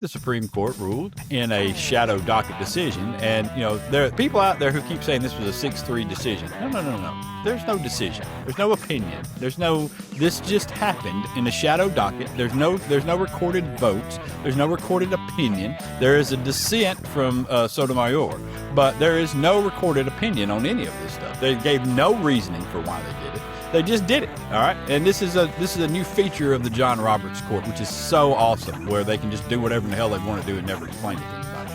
the Supreme Court ruled in a shadow docket decision. And, there are people out there who keep saying this was a 6-3 decision. No. There's no decision. There's no opinion. This just happened in a shadow docket. There's no recorded votes. There's no recorded opinion. There is a dissent from Sotomayor, but there is no recorded opinion on any of this stuff. They gave no reasoning for why they did it. They just did it, all right? And this is a new feature of the John Roberts Court, which is so awesome, where they can just do whatever the hell they want to do and never explain it to anybody.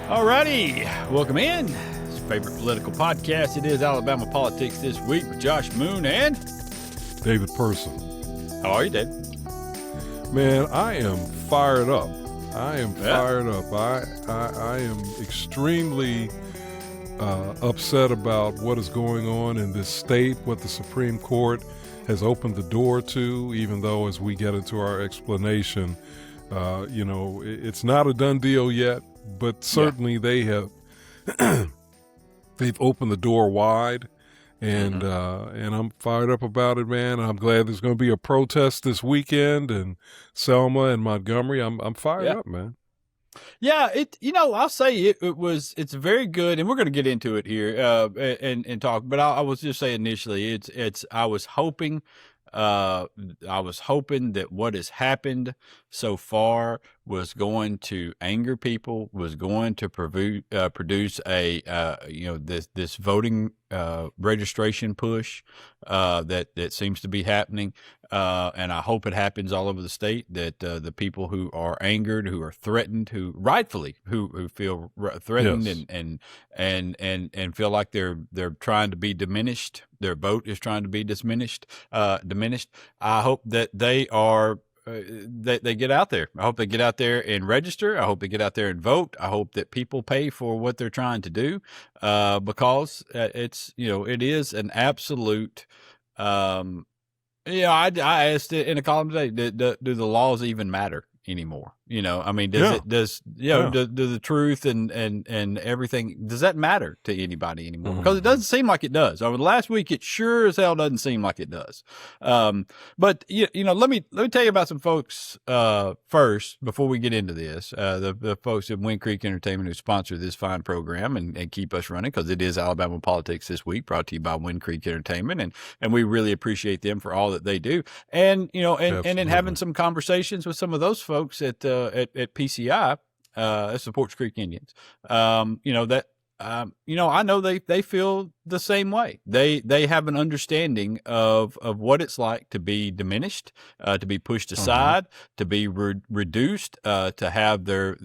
All righty, welcome in. It's your favorite political podcast. It is Alabama Politics This Week with Josh Moon and David Person. How are you, Dave? Man, I am fired up. I am extremely upset about what is going on in this state, what the Supreme Court has opened the door to, even though as we get into our explanation, it's not a done deal yet, but certainly they have they've opened the door wide, and I'm fired up about it, man. I'm glad there's going to be a protest this weekend in Selma and Montgomery. I'm fired up, man. Yeah, I'll say it's very good, and we're going to get into it here and talk. But I was just saying initially, I was hoping that what has happened so far was going to anger people, was going to produce this voting registration push that seems to be happening, and I hope it happens all over the state. That the people who are angered, who are threatened, who rightfully who feel threatened, yes, and feel like they're trying to be diminished, their vote is trying to be diminished. I hope that they are. They get out there. I hope they get out there and register. I hope they get out there and vote. I hope that people pay for what they're trying to do, because it is an absolute. I asked it in a column today. Do the laws even matter anymore? Do the truth and everything, does that matter to anybody anymore? Because it doesn't seem like it does. Over the last week, it sure as hell doesn't seem like it does. But let me tell you about some folks first before we get into this. The folks at Wind Creek Entertainment who sponsor this fine program and keep us running, because it is Alabama Politics This Week, brought to you by Wind Creek Entertainment, and we really appreciate them for all that they do. And in having some conversations with some of those folks at PCI, supports Creek Indians. I know they feel the same way. They have an understanding of what it's like to be diminished, to be pushed aside, to be reduced, to have their.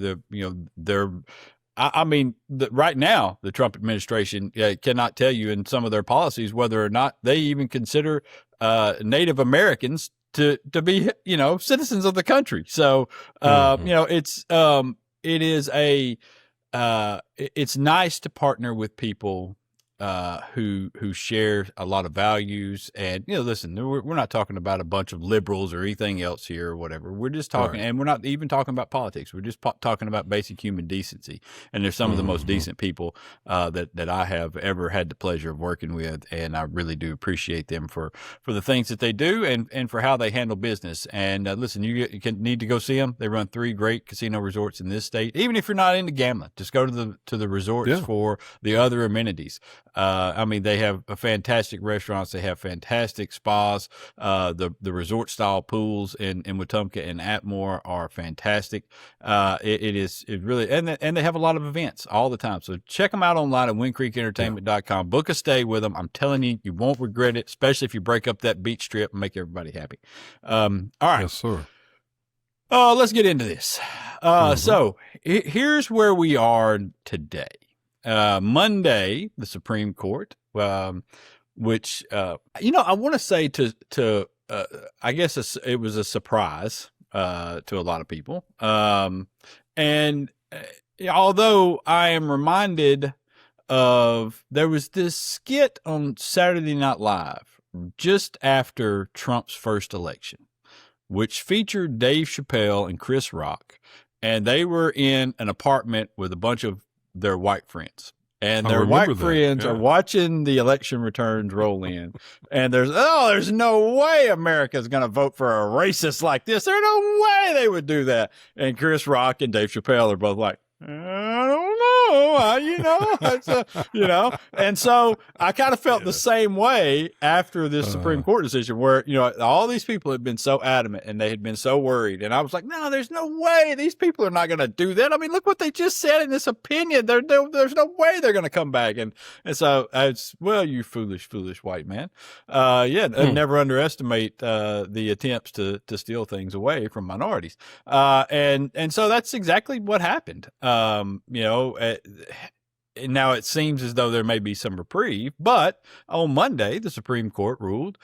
Right now, the Trump administration cannot tell you in some of their policies whether or not they even consider Native Americans to be, citizens of the country. So, it's nice to partner with people who share a lot of values. And listen, we're not talking about a bunch of liberals or anything else here or whatever. We're just talking, and we're not even talking about politics. We're just talking about basic human decency. And they're some of the most decent people that I have ever had the pleasure of working with, and I really do appreciate them for the things that they do and for how they handle business. And listen, you need to go see them. They run 3 great casino resorts in this state. Even if you're not into gambling, just go to the resorts for the other amenities. They have fantastic restaurants. They have fantastic spas. The resort style pools in Wetumpka and Atmore are fantastic. It really, and they have a lot of events all the time. So check them out online at windcreekentertainment.com. Book a stay with them. I'm telling you, you won't regret it, especially if you break up that beach trip and make everybody happy. All right. Yes, sir. Let's get into this. So here's where we are today. Monday, the Supreme Court, which, I want to say I guess it was a surprise, to a lot of people. And although I am reminded there was this skit on Saturday Night Live just after Trump's first election, which featured Dave Chappelle and Chris Rock, and they were in an apartment with a bunch of their white friends. And I their remember white that, friends yeah. are watching the election returns roll in. And there's no way America's going to vote for a racist like this. There's no way they would do that. And Chris Rock and Dave Chappelle are both like, I don't know, and so I kind of felt the same way after this Supreme Court decision where, all these people had been so adamant and they had been so worried. And I was like, no, there's no way these people are not going to do that. I mean, look what they just said in this opinion. There's no way they're going to come back. And so you foolish white man. Never underestimate the attempts to steal things away from minorities. And so that's exactly what happened. Now it seems as though there may be some reprieve, but on Monday, the Supreme Court ruled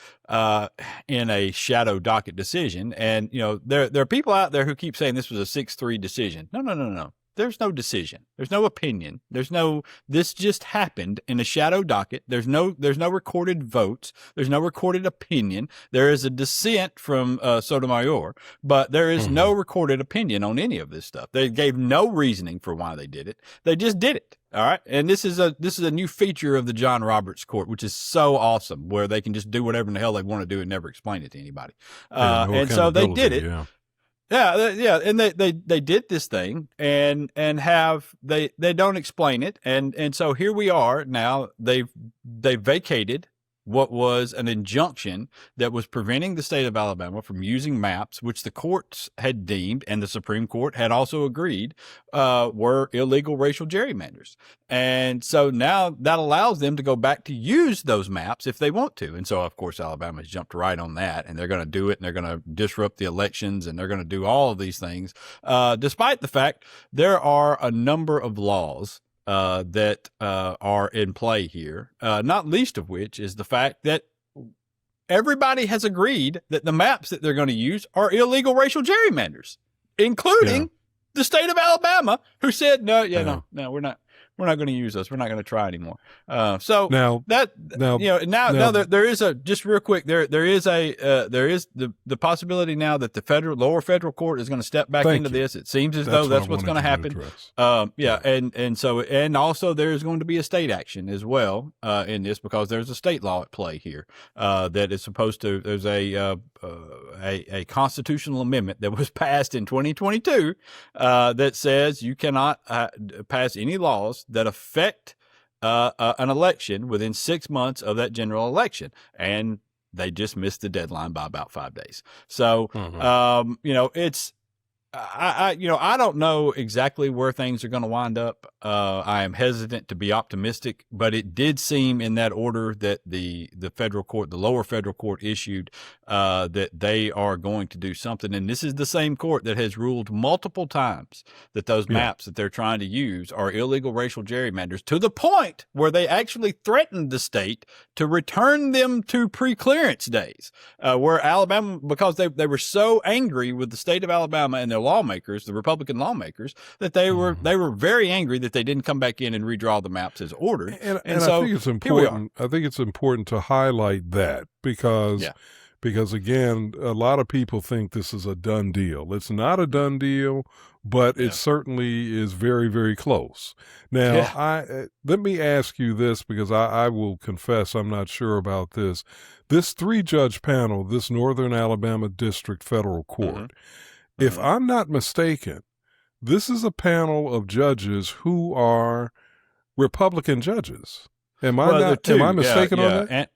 in a shadow docket decision. And, there are people out there who keep saying this was a 6-3 decision. No. There's no decision. There's no opinion. This just happened in a shadow docket. There's no recorded votes. There's no recorded opinion. There is a dissent from Sotomayor, but there is no recorded opinion on any of this stuff. They gave no reasoning for why they did it. They just did it. All right. And this is a new feature of the John Roberts Court, which is so awesome, where they can just do whatever in the hell they want to do and never explain it to anybody. And so they did it. Yeah. Yeah, and they did this thing and they don't explain it, and so here we are now. They vacated what was an injunction that was preventing the state of Alabama from using maps, which the courts had deemed, and the Supreme Court had also agreed, were illegal racial gerrymanders. And so now that allows them to go back to use those maps if they want to. And so, of course, Alabama's jumped right on that, and they're going to do it, and they're going to disrupt the elections, and they're going to do all of these things, despite the fact there are a number of laws that are in play here, not least of which is the fact that everybody has agreed that the maps that they're going to use are illegal racial gerrymanders, including the state of Alabama, who said, no, we're not going to use those. We're not going to try anymore. So now there is just real quick, there is the possibility now that the lower federal court is going to step back into this. It seems as though that's what's going to happen. And also there's going to be a state action as well, in this, because there's a state law at play here, that is supposed to, there's a constitutional amendment that was passed in 2022, that says you cannot pass any laws that affect an election within 6 months of that general election. And they just missed the deadline by about 5 days. So, it's, I don't know exactly where things are going to wind up. I am hesitant to be optimistic, but it did seem in that order that the federal court, the lower federal court, issued, that they are going to do something. And this is the same court that has ruled multiple times that those maps that they're trying to use are illegal racial gerrymanders, to the point where they actually threatened the state to return them to pre-clearance days, where Alabama, because they were so angry with the state of Alabama and their lawmakers, the Republican lawmakers, that they were very angry that they didn't come back in and redraw the maps as ordered. And so I think it's important. I think it's important to highlight that because again, a lot of people think this is a done deal. It's not a done deal, but it certainly is very, very close. Now, let me ask you this, because I will confess I'm not sure about this. This 3-judge panel, this Northern Alabama District Federal Court, if I'm not mistaken, this is a panel of judges who are Republican judges. Am I mistaken on that?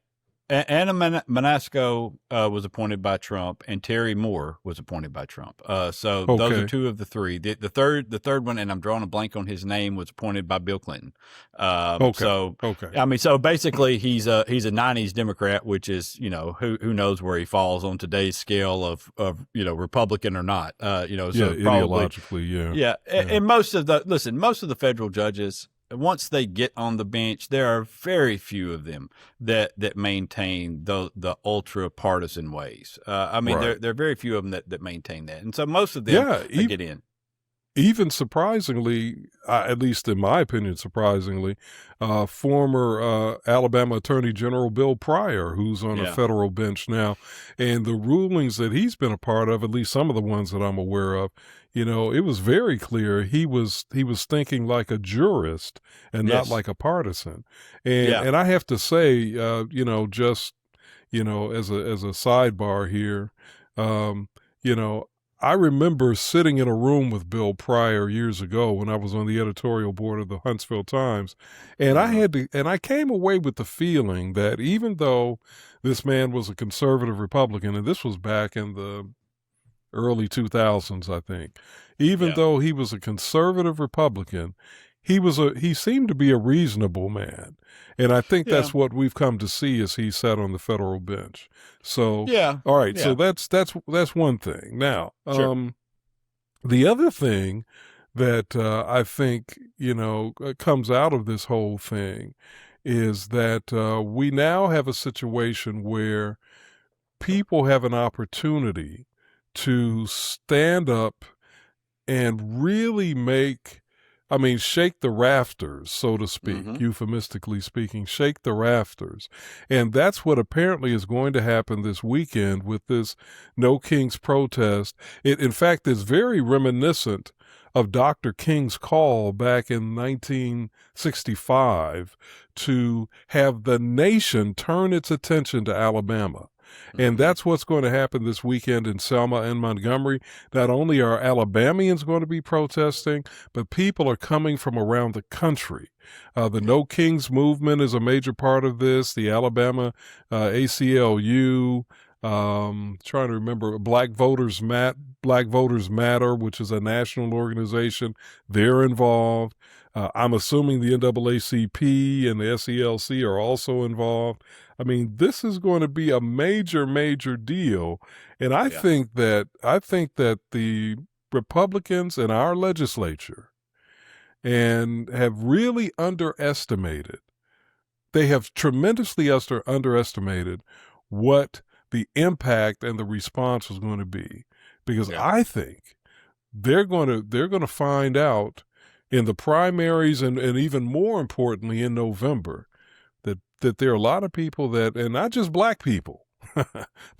Anna Manasco was appointed by Trump, and Terry Moore was appointed by Trump. So those are two of the three. The third one, and I'm drawing a blank on his name, was appointed by Bill Clinton. So basically he's a 90s Democrat, which is, who knows where he falls on today's scale of Republican or not. Ideologically, And most of the federal judges, once they get on the bench, there are very few of them that maintain the ultra partisan ways. There are very few of them that maintain that, and so most of them get in. even surprisingly, at least in my opinion, surprisingly, former Alabama Attorney General Bill Pryor, who's on a federal bench now, and the rulings that he's been a part of, at least some of the ones that I'm aware of, it was very clear he was thinking like a jurist and not like a partisan. And I have to say, just as a sidebar here, I remember sitting in a room with Bill Pryor years ago when I was on the editorial board of the Huntsville Times, and I came away with the feeling that even though this man was a conservative Republican, and this was back in the early 2000s, I think, even though he was a conservative Republican, he seemed to be a reasonable man. And I think that's what we've come to see as he sat on the federal bench. So, all right. So that's one thing. Now, the other thing that I think, comes out of this whole thing is that we now have a situation where people have an opportunity to stand up and really shake the rafters, so to speak, euphemistically speaking, shake the rafters. And that's what apparently is going to happen this weekend with this No Kings protest. It, in fact, is very reminiscent of Dr. King's call back in 1965 to have the nation turn its attention to Alabama. And that's what's going to happen this weekend in Selma and Montgomery. Not only are Alabamians going to be protesting, but people are coming from around the country. The No Kings movement is a major part of this. The Alabama ACLU, trying to remember, Black Voters Matter, which is a national organization. They're involved. I'm assuming the NAACP and the SELC are also involved. I mean, this is going to be a major, major deal. And I think that the Republicans in our legislature have really underestimated. They have tremendously underestimated what the impact and the response was going to be, because I think they're going to find out in the primaries and even more importantly in November that there are a lot of people that, and not just black people,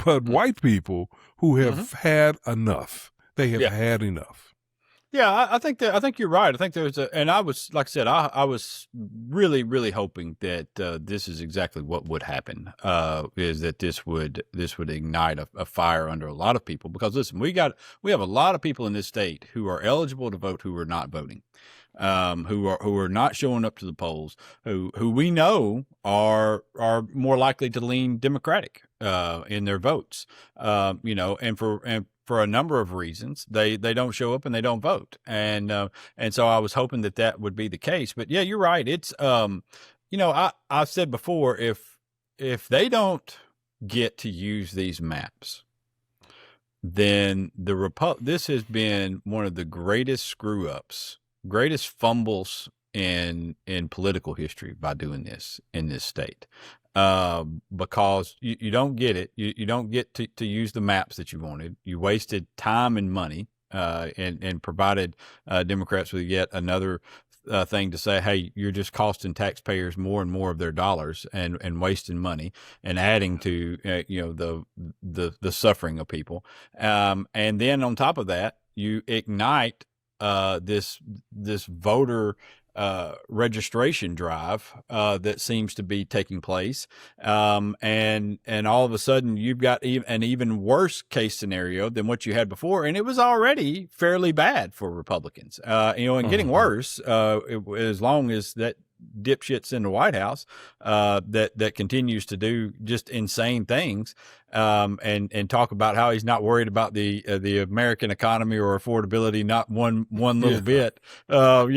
but white people who have had enough. They have had enough. Yeah, I think you're right. I think and I was, like I said, I was really, really hoping that this is exactly what would happen. Is that this would ignite a fire under a lot of people, because listen, we have a lot of people in this state who are eligible to vote who are not voting. Who are not showing up to the polls, who we know are more likely to lean Democratic in their votes, and for a number of reasons they don't show up and they don't vote, and so I was hoping that would be the case. But yeah, you're right. It's I've said before, if they don't get to use these maps, then this has been one of the greatest screw-ups, greatest fumbles in political history by doing this in this state, because you don't get it. You don't get to use the maps that you wanted. You wasted time and money, and provided Democrats with yet another thing to say, hey, you're just costing taxpayers more and more of their dollars and wasting money and adding to the suffering of people. And then on top of that, you ignite this voter registration drive that seems to be taking place, and all of a sudden you've got an even worse case scenario than what you had before, and it was already fairly bad for Republicans, and getting worse as long as that dipshit's in the White House that continues to do just insane things, and talk about how he's not worried about the American economy or affordability, not one little bit. Well,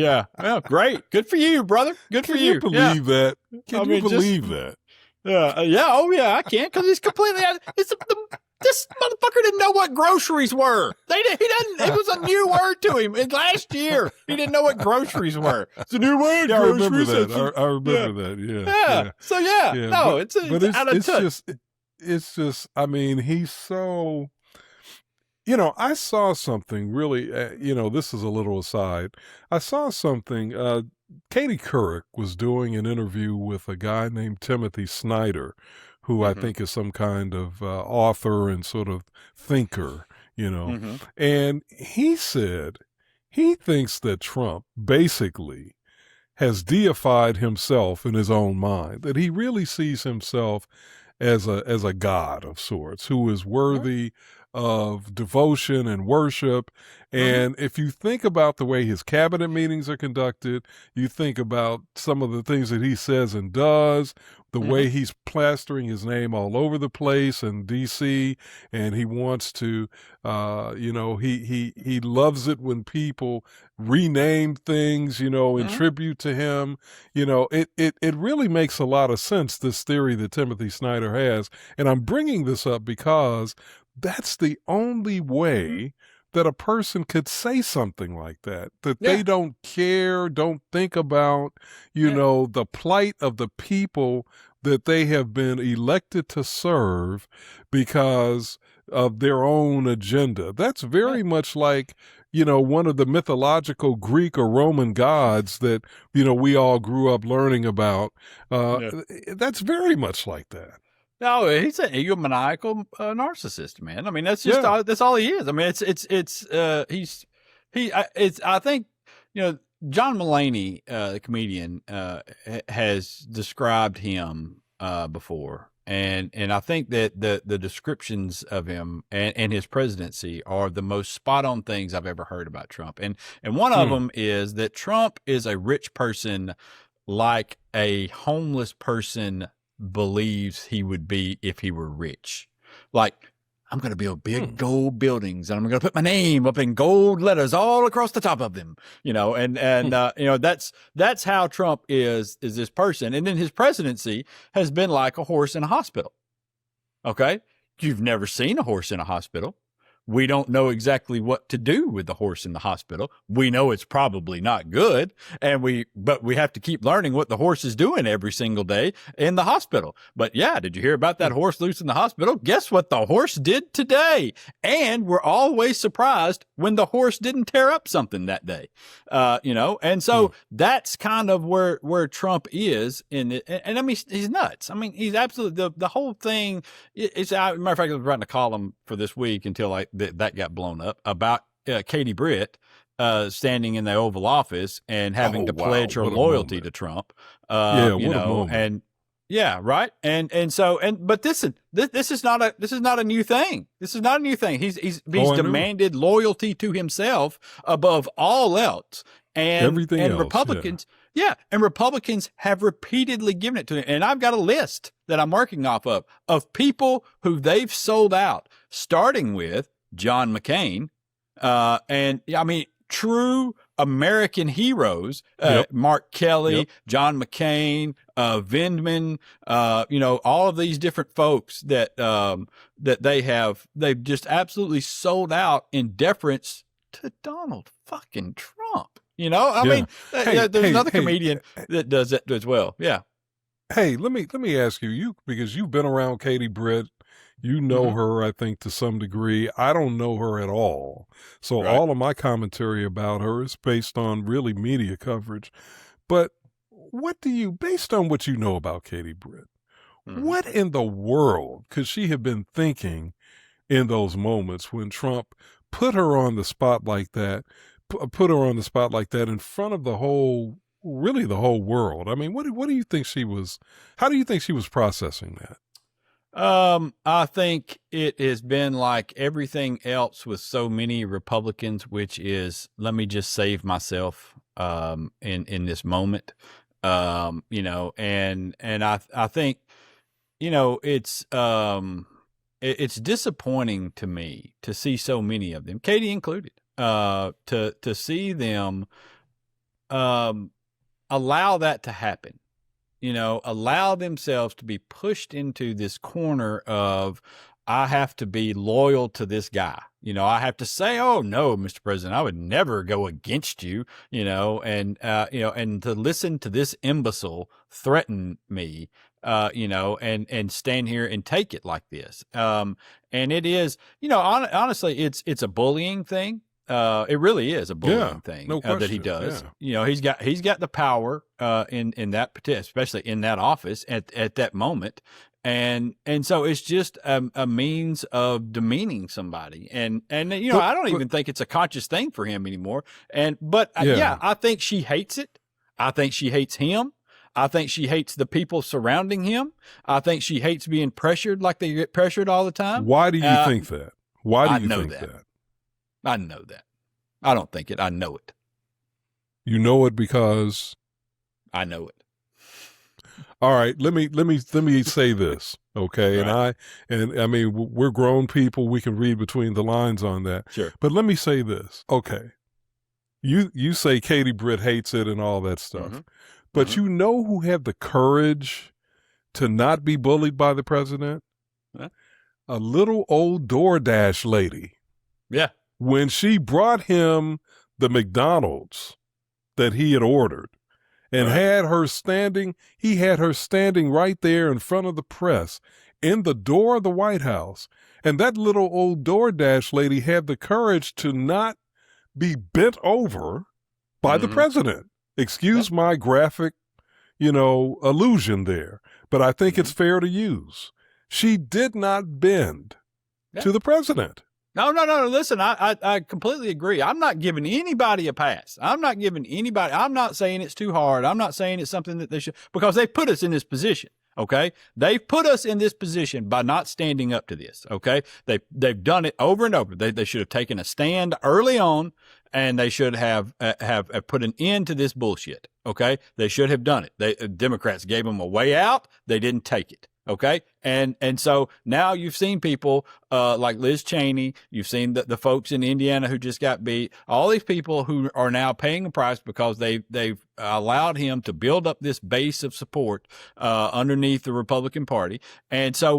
great, good for you, brother. Good for you. Can you believe that? Can you believe that? Oh yeah, I can, because it's completely. This motherfucker didn't know what groceries were. It was a new word to him. And last year, he didn't know what groceries were. It's a new word. Yeah, I remember that. I remember that. Yeah. So no, it's out of touch. It's just. I mean, he's so. I saw something really, this is a little aside. I saw something, Katie Couric was doing an interview with a guy named Timothy Snyder, who I think is some kind of author and sort of thinker, and he said he thinks that Trump basically has deified himself in his own mind, that he really sees himself as a god of sorts who is worthy of devotion and worship. And if you think about the way his cabinet meetings are conducted, you think about some of the things that he says and does, the way he's plastering his name all over the place in D.C., and he wants to, he loves it when people rename things, in tribute to him. It really makes a lot of sense, this theory that Timothy Snyder has. And I'm bringing this up because that's the only way that a person could say something like that they don't care, don't think about, the plight of the people that they have been elected to serve because of their own agenda. That's very much like, one of the mythological Greek or Roman gods that, we all grew up learning about. That's very much like that. No, he's an egomaniacal narcissist, man. I mean, that's just that's all he is. I mean, I think, John Mulaney, the comedian, has described him before, and I think that the descriptions of him and his presidency are the most spot on things I've ever heard about Trump. And one of them is that Trump is a rich person, like a homeless person believes he would be if he were rich. Like, I'm going to build big gold buildings, and I'm going to put my name up in gold letters all across the top of them, that's how Trump is this person. And then his presidency has been like a horse in a hospital. Okay. You've never seen a horse in a hospital. We don't know exactly what to do with the horse in the hospital. We know it's probably not good, but we have to keep learning what the horse is doing every single day in the hospital. But yeah, did you hear about that horse loose in the hospital? Guess what the horse did today? And we're always surprised when the horse didn't tear up something that day, and so that's kind of where Trump is in it. And I mean, he's nuts. I mean, he's absolutely, the whole thing is, matter of fact, I was writing a column for this week until that got blown up about Katie Britt standing in the Oval Office and having to pledge her loyalty to Trump. And right. But this is not a new thing. This is not a new thing. He's demanded loyalty to himself above all else. And everything else, Republicans. Yeah. And Republicans have repeatedly given it to him. And I've got a list that I'm working off of people who they've sold out, starting with John McCain. And I mean, true American heroes, Mark Kelly, John McCain, Vindman, all of these different folks that they've just absolutely sold out in deference to Donald fucking Trump. I mean, there's another comedian that does that as well. Yeah. Hey, let me ask you, because you've been around Katie Britt, you know her, I think, to some degree. I don't know her at all. So all of my commentary about her is based on really media coverage. But based on what you know about Katie Britt, what in the world could she have been thinking in those moments when Trump put her on the spot like that, in front of the whole world? I mean, what do you think how do you think she was processing that? I think it has been like everything else with so many Republicans, which is, let me just save myself, in this moment. And I think, it's disappointing to me to see so many of them, Katie included, to see them, allow that to happen. Allow themselves to be pushed into this corner of, I have to be loyal to this guy. I have to say, oh no, Mr. President, I would never go against you, and to listen to this imbecile threaten me and stand here and take it like this. And it is, honestly, it's a bullying thing. It really is a bullying thing no that he question. does. Yeah. He's got the power in that especially in that office at that moment. And so it's just a means of demeaning somebody. And I don't even think it's a conscious thing for him anymore. But I think she hates it. I think she hates him. I think she hates the people surrounding him. I think she hates being pressured like they get pressured all the time. Why do you think that? Why do you think that? I know that. I don't think it. I know it. You know it because I know it. All right, let me say this, okay? Right. And I mean, we're grown people. We can read between the lines on that. Sure. But let me say this, okay? You say Katie Britt hates it and all that stuff, mm-hmm. but you know who had the courage to not be bullied by the president? Huh? A little old DoorDash lady. Yeah. When she brought him the McDonald's that he had ordered. And had her standing, he had her standing right there in front of the press in the door of the White House. And that little old DoorDash lady had the courage to not be bent over by the president. Excuse my graphic, allusion there, but I think it's fair to use. She did not bend to the president. No. Listen, I completely agree. I'm not giving anybody a pass. I'm not saying it's too hard. I'm not saying it's something that they should, because they put us in this position. Okay. They've put us in this position by not standing up to this. Okay. They've done it over and over. They should have taken a stand early on, and they should have put an end to this bullshit. Okay. They should have done it. Democrats gave them a way out. They didn't take it. Okay. And so now you've seen people, like Liz Cheney, you've seen the folks in Indiana who just got beat, all these people who are now paying a price because they've allowed him to build up this base of support, underneath the Republican Party. And so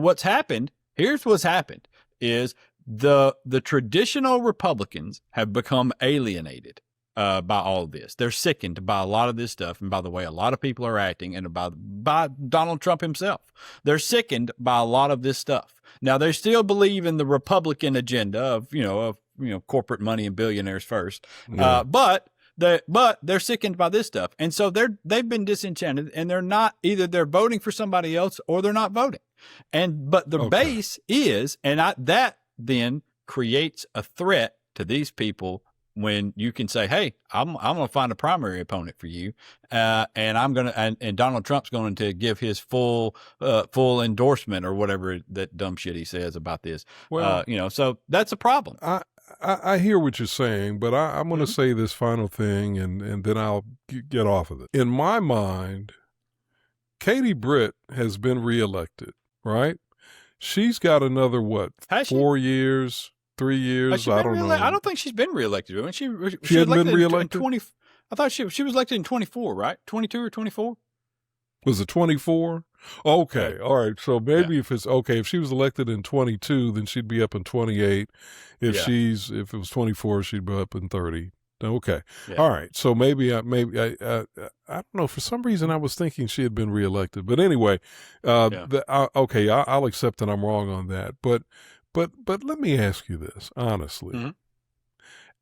here's what's happened is the traditional Republicans have become alienated by all of this. They're sickened by a lot of this stuff, and by the way a lot of people are acting, and by Donald Trump himself. They're sickened by a lot of this stuff. Now, they still believe in the Republican agenda of corporate money and billionaires first. Yeah. But they're sickened by this stuff. And so they've been disenchanted, and they're voting for somebody else or they're not voting. But the base is, and that then creates a threat to these people when you can say, hey, I'm going to find a primary opponent for you. And Donald Trump's going to give his full endorsement or whatever that dumb shit he says about this. Well, so that's a problem. I hear what you're saying, but I'm going to say this final thing and then I'll get off of it. In my mind, Katie Britt has been reelected, right? She's got another, 4 years? 3 years? I don't know. I don't think she's been reelected. I mean, she hasn't been reelected? I thought she was elected in 24, right? 22 or 24? Was it 24? Okay. All right. So maybe if she was elected in 22, then she'd be up in 28. If it was 24, she'd be up in 30. Okay. Yeah. All right. So maybe I don't know. For some reason, I was thinking she had been reelected. But anyway, I'll accept that I'm wrong on that. But let me ask you this honestly,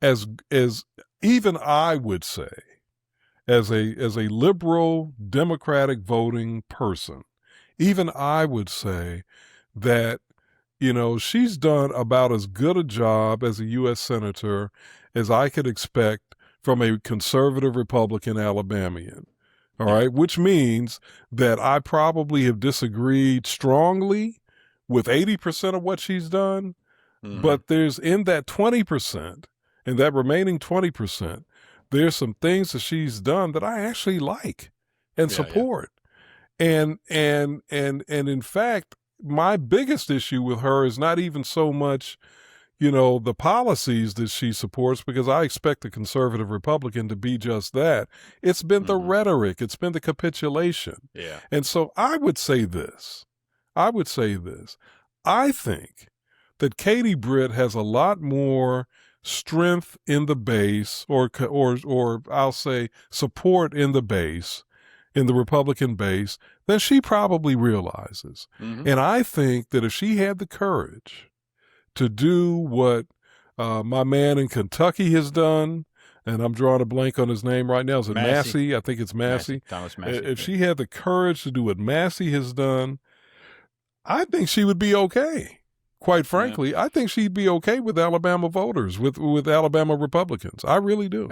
as even I would say, as a liberal Democratic voting person, even I would say that she's done about as good a job as a U.S. senator as I could expect from a conservative Republican Alabamian. All right, which means that I probably have disagreed strongly with 80% of what she's done, but there's in that 20%, and that remaining 20%, there's some things that she's done that I actually like and support. Yeah. And in fact, my biggest issue with her is not even so much, the policies that she supports, because I expect the conservative Republican to be just that. It's been the rhetoric. It's been the capitulation. Yeah. And so I would say this. I think that Katie Britt has a lot more strength in the base, or I'll say support in the base, in the Republican base than she probably realizes. Mm-hmm. And I think that if she had the courage to do what my man in Kentucky has done, and I'm drawing a blank on his name right now. Is it Massey? I think it's Massey. Thomas Massey. If she had the courage to do what Massey has done, I think she would be okay. Quite frankly, I think she'd be okay with Alabama voters, with Alabama Republicans. I really do.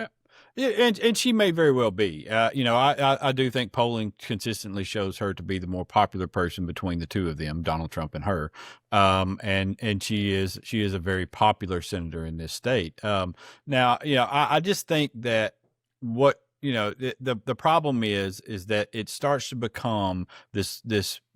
Yeah, and she may very well be. I do think polling consistently shows her to be the more popular person between the two of them, Donald Trump and her. And she is a very popular senator in this state. Now, I just think that what the problem is that it starts to become this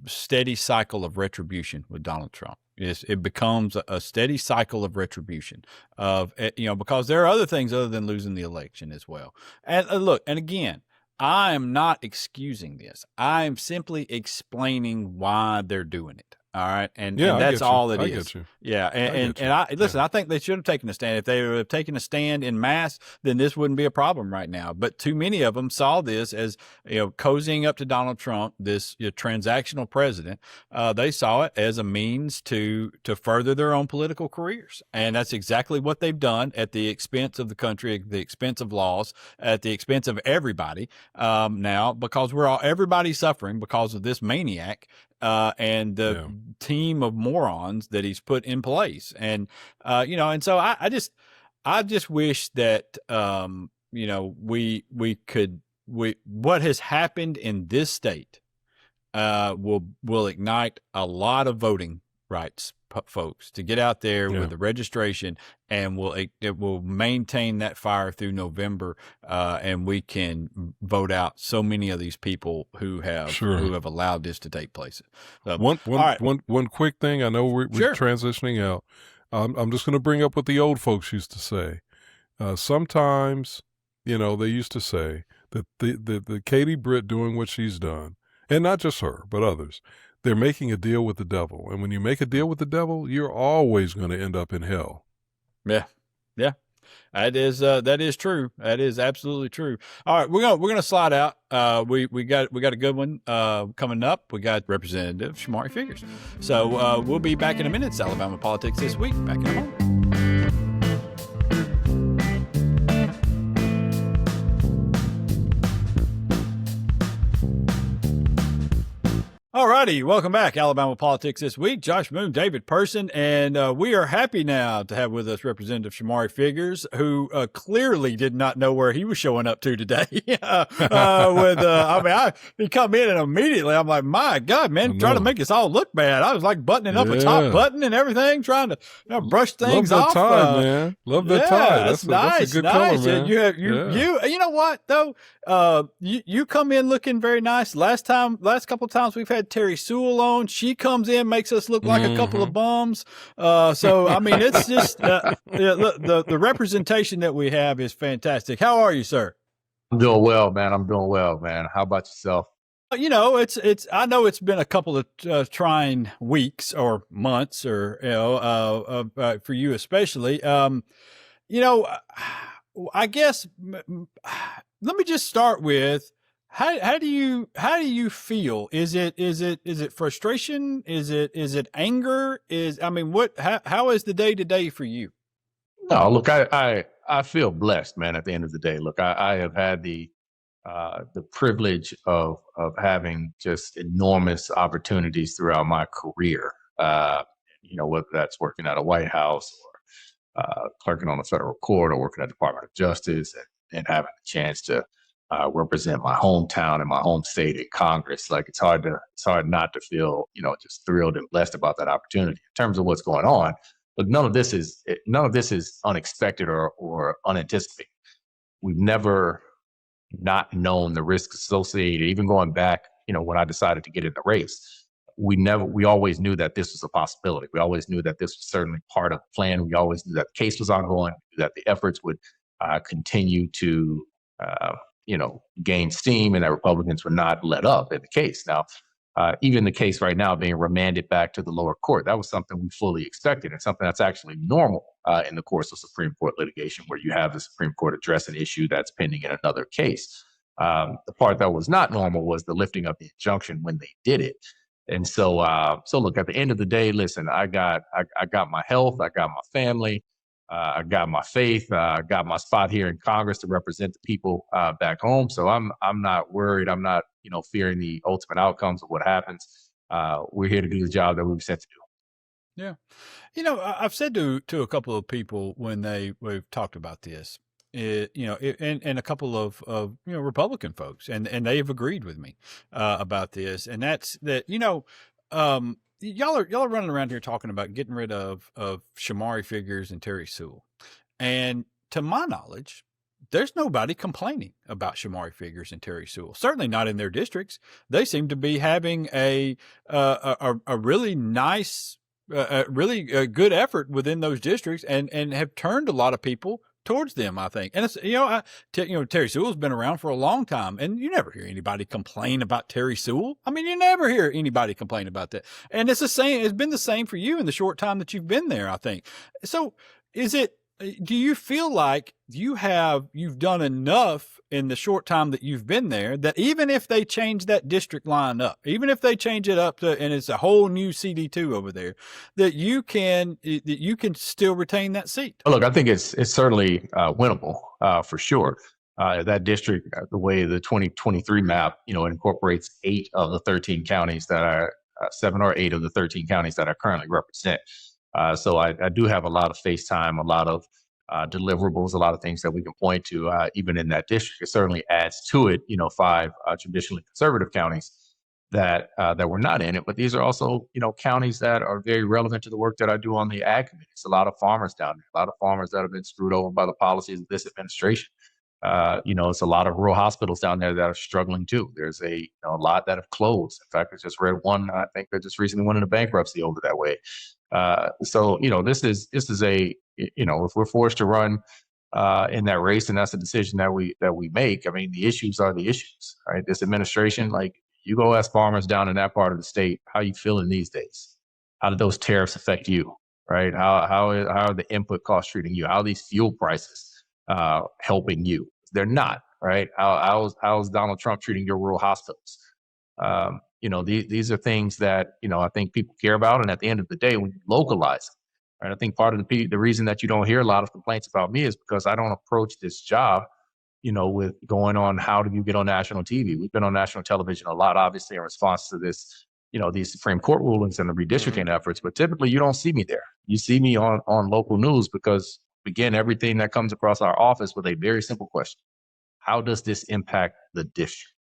steady cycle of retribution with Donald Trump. It becomes a steady cycle of retribution because there are other things other than losing the election as well. And look, and again, I am not excusing this. I am simply explaining why they're doing it. All right. And that's all it is. I get you. Yeah. And I listen, I think they should have taken a stand. If they would have taken a stand in mass, then this wouldn't be a problem right now. But too many of them saw this as, cozying up to Donald Trump, this transactional president. They saw it as a means to further their own political careers. And that's exactly what they've done at the expense of the country, at the expense of laws, at the expense of everybody. Now, because everybody's suffering because of this maniac. And the team of morons that he's put in place. And, and so I just wish that, what has happened in this state, will ignite a lot of voting rights folks to get out there with the registration, and it will maintain that fire through November, and we can vote out so many of these people who have allowed this to take place. One quick thing. I know we're transitioning out. I'm just going to bring up what the old folks used to say. Sometimes, they used to say that the Katie Britt doing what she's done, and not just her, but others, they're making a deal with the devil. And when you make a deal with the devil, you're always going to end up in hell. Yeah. Yeah. That is true. That is absolutely true. All right. We're going to slide out. We got a good one, coming up. We got Representative Shomari Figures. So, we'll be back in a minute. It's Alabama Politics This Week. Back in a moment. All righty, welcome back. Alabama Politics This Week. Josh Moon, David Person, and we are happy now to have with us Representative Shomari Figures, who clearly did not know where he was showing up to today. He come in and immediately I'm like, my God, man, trying to make us all look bad. I was like buttoning up a top button and everything, trying to brush things off. Love that tie, man. Love that tie. That's nice. That's a good nice. color, man. You know what though? You come in looking very nice. Last couple of times we've had Terry Sewell on. She comes in, makes us look like a couple of bums. So I mean, it's just the representation that we have is fantastic. How are you, sir? I'm doing well, man. How about yourself? I know it's been a couple of trying weeks or months, or for you especially. I guess let me just start with how do you feel? Is it frustration? Is it anger? How is the day to day for you? No, look, I feel blessed, man. At the end of the day, look, I have had the privilege of having just enormous opportunities throughout my career. Whether that's working at a White House or clerking on the federal court or working at the Department of Justice, and having a chance to represent my hometown and my home state in Congress. Like it's hard not to feel, just thrilled and blessed about that opportunity. In terms of what's going on, look, none of this is unexpected or unanticipated. We've never not known the risks associated. Even going back, when I decided to get in the race, we always knew that this was a possibility. We always knew that this was certainly part of the plan. We always knew that the case was ongoing, that the efforts would continue to, gain steam, and that Republicans would not let up in the case. Now, even the case right now being remanded back to the lower court, that was something we fully expected, and something that's actually normal in the course of Supreme Court litigation, where you have the Supreme Court address an issue that's pending in another case. The part that was not normal was the lifting of the injunction when they did it. And so, so look, at the end of the day, listen, I got my health, I got my family, I got my faith, I got my spot here in Congress to represent the people back home. So I'm not worried. I'm not, fearing the ultimate outcomes of what happens. We're here to do the job that we were sent to do. Yeah. I've said to a couple of people when we've talked about this, and a couple of Republican folks, and they have agreed with me about this, and that's that. Y'all are running around here talking about getting rid of Shomari Figures and Terry Sewell, and to my knowledge, there's nobody complaining about Shomari Figures and Terry Sewell. Certainly not in their districts. They seem to be having a really nice. Really good effort within those districts, and have turned a lot of people towards them, I think. And it's Terry Sewell's been around for a long time, and you never hear anybody complain about Terry Sewell. I mean, you never hear anybody complain about that. And it's the same. It's been the same for you in the short time that you've been there, I think. So, do you feel like you've done enough in the short time that you've been there that even if they change that district line up, even if they change it up and it's a whole new CD2 over there, that you can still retain that seat? Look, I think it's certainly winnable for sure. That district, the way the 2023 map, incorporates 8 of the 13 counties that are 7 or 8 of the 13 counties that I currently represent. So I do have a lot of face time, a lot of deliverables, a lot of things that we can point to, even in that district. It certainly adds to it, 5 traditionally conservative counties that were not in it. But these are also, counties that are very relevant to the work that I do on the ag committee. It's a lot of farmers down there, a lot of farmers that have been screwed over by the policies of this administration. It's a lot of rural hospitals down there that are struggling too. There's a lot that have closed. In fact, I just read one, I think, that just recently went into bankruptcy over that way. So this is a, if we're forced to run in that race, and that's a decision that we make. I mean, the issues are the issues, right? This administration, like, you go ask farmers down in that part of the state, how you feeling these days? How did those tariffs affect you, right? How are the input costs treating you? How are these fuel prices helping you? They're not, right? How's Donald Trump treating your rural hospitals? These are things that, I think people care about. And at the end of the day, when you localize them, right, I think part of the reason that you don't hear a lot of complaints about me is because I don't approach this job, with going on, how do you get on national TV? We've been on national television a lot, obviously, in response to this, these Supreme Court rulings and the redistricting efforts, but typically you don't see me there. You see me on local news because, begin everything that comes across our office with a very simple question: how does this impact the district?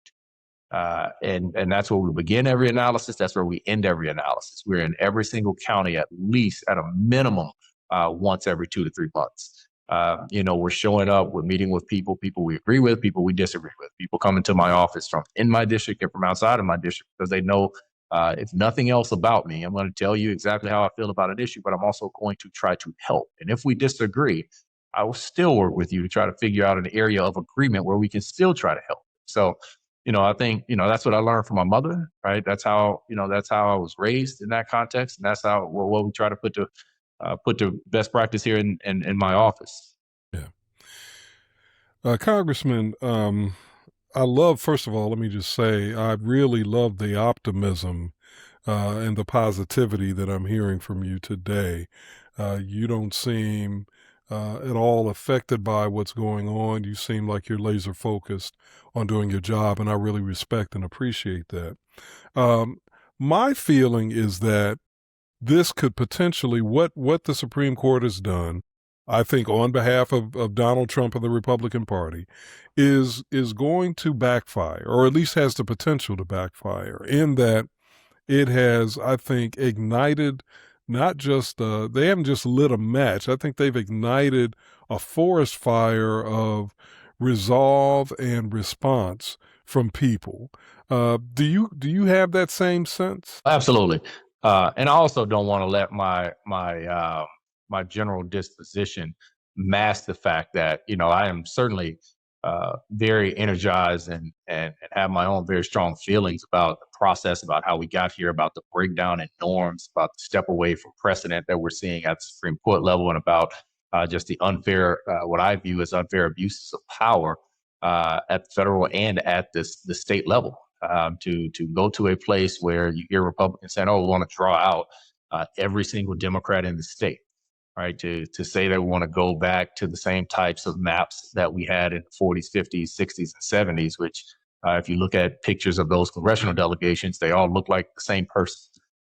And that's where we begin every analysis. That's where we end every analysis. We're in every single county at least at a minimum once every 2 to 3 months. We're showing up, we're meeting with people we agree with, people we disagree with. People come into my office from in my district and from outside of my district because they know if nothing else about me, I'm going to tell you exactly how I feel about an issue, but I'm also going to try to help. And if we disagree, I will still work with you to try to figure out an area of agreement where we can still try to help. So, I think, that's what I learned from my mother, right? That's how I was raised in that context. And that's how what we try to put to best practice here in my office. Yeah. Congressman, I love, first of all, let me just say, I really love the optimism and the positivity that I'm hearing from you today. You don't seem at all affected by what's going on. You seem like you're laser focused on doing your job, and I really respect and appreciate that. My feeling is that this could potentially, what the Supreme Court has done, I think, on behalf of Donald Trump and the Republican Party, is going to backfire, or at least has the potential to backfire, in that it has, I think, ignited not just, they haven't just lit a match. I think they've ignited a forest fire of resolve and response from people. Do you have that same sense? Absolutely. And I also don't want to let my general disposition mask the fact that, I am certainly very energized and have my own very strong feelings about the process, about how we got here, about the breakdown in norms, about the step away from precedent that we're seeing at the Supreme Court level, and about just the unfair, what I view as unfair abuses of power at the federal and at the state level, to go to a place where you hear Republicans saying, "Oh, we want to draw out every single Democrat in the state." Right, to say that we want to go back to the same types of maps that we had in the 40s, 50s, 60s, and 70s, which if you look at pictures of those congressional delegations, they all look like the same person.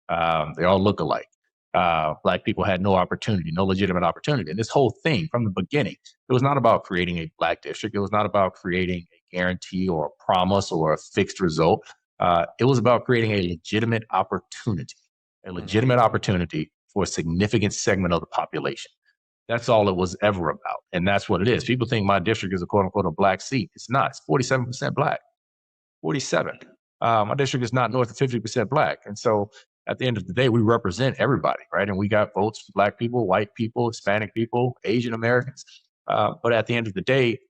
They all look alike. Black people had no opportunity, no legitimate opportunity. And this whole thing from the beginning, it was not about creating a black district. It was not about creating a guarantee or a promise or a fixed result. It was about creating a legitimate opportunity, for a significant segment of the population. That's all it was ever about. And that's what it is. People think my district is a quote unquote a black seat. It's not. It's 47% black, 47. My district is not north of 50% black. And so at the end of the day, we represent everybody, right? And we got votes for black people, white people, Hispanic people, Asian Americans. But at the end of the day,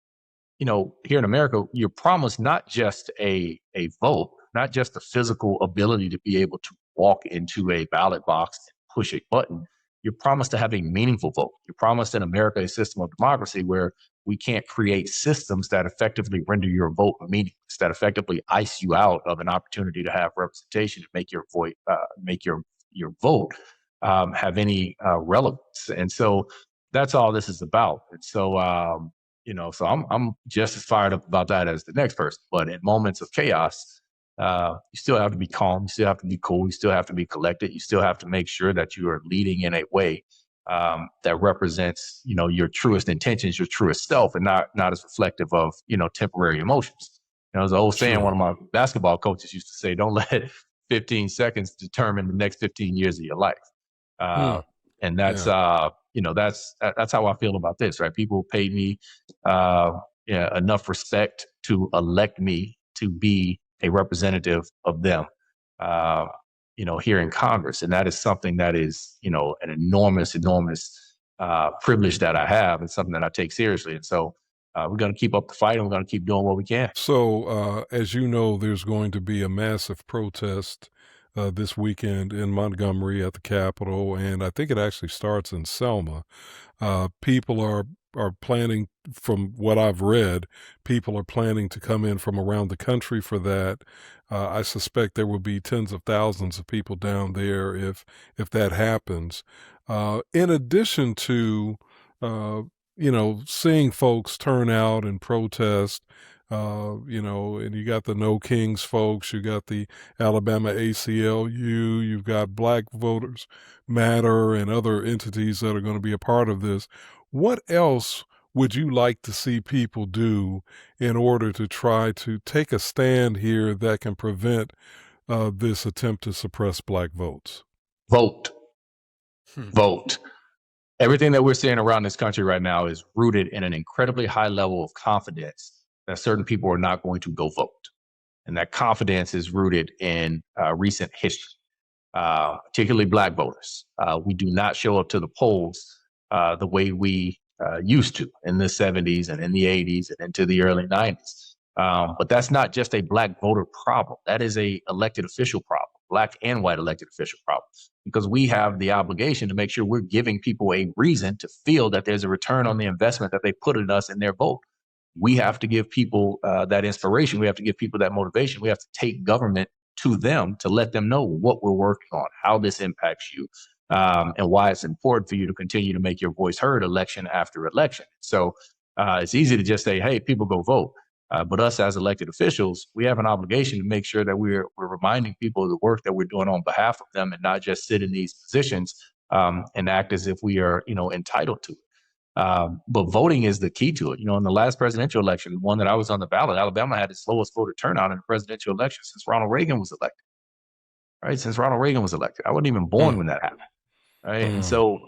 here in America, you're promised not just a vote, not just the physical ability to be able to walk into a ballot box and push a button. You're promised to have a meaningful vote. You're promised in America a system of democracy where we can't create systems that effectively render your vote meaningless, that effectively ice you out of an opportunity to have representation and make your vote, have any relevance. And so that's all this is about. And so, so I'm just as fired up about that as the next person. But in moments of chaos, you still have to be calm. You still have to be cool. You still have to be collected. You still have to make sure that you are leading in a way that represents, your truest intentions, your truest self, and not as reflective of, temporary emotions. There's an old saying one of my basketball coaches used to say, "Don't let 15 seconds determine the next 15 years of your life." And that's, that's how I feel about this, right? People pay me enough respect to elect me to be a representative of them, here in Congress. And that is something that is, an enormous privilege that I have, and something that I take seriously. And so we're going to keep up the fight, and we're going to keep doing what we can. So, as you know, there's going to be a massive protest this weekend in Montgomery at the Capitol, and I think it actually starts in Selma. People are planning, from what I've read, people are planning to come in from around the country for that. I suspect there will be tens of thousands of people down there if that happens. In addition to, seeing folks turn out and protest, and you got the No Kings folks, you got the Alabama ACLU, you've got Black Voters Matter and other entities that are going to be a part of this. What else would you like to see people do in order to try to take a stand here that can prevent this attempt to suppress black votes? Vote. Vote. Everything that we're seeing around this country right now is rooted in an incredibly high level of confidence that certain people are not going to go vote. And that confidence is rooted in recent history, particularly black voters. We do not show up to the polls the way we used to in the 70s and in the 80s and into the early 90s. But that's not just a black voter problem. That is a elected official problem, black and white elected official problem, because we have the obligation to make sure we're giving people a reason to feel that there's a return on the investment that they put in us in their vote. We have to give people that inspiration. We have to give people that motivation. We have to take government to them to let them know what we're working on, how this impacts you, and why it's important for you to continue to make your voice heard election after election. So it's easy to just say, hey, people go vote. But us as elected officials, we have an obligation to make sure that we're reminding people of the work that we're doing on behalf of them, and not just sit in these positions and act as if we are, entitled to it. But voting is the key to it. In the last presidential election, the one that I was on the ballot, Alabama had its lowest voter turnout in a presidential election since Ronald Reagan was elected. Right? Since Ronald Reagan was elected. I wasn't even born when that happened. Right? And so,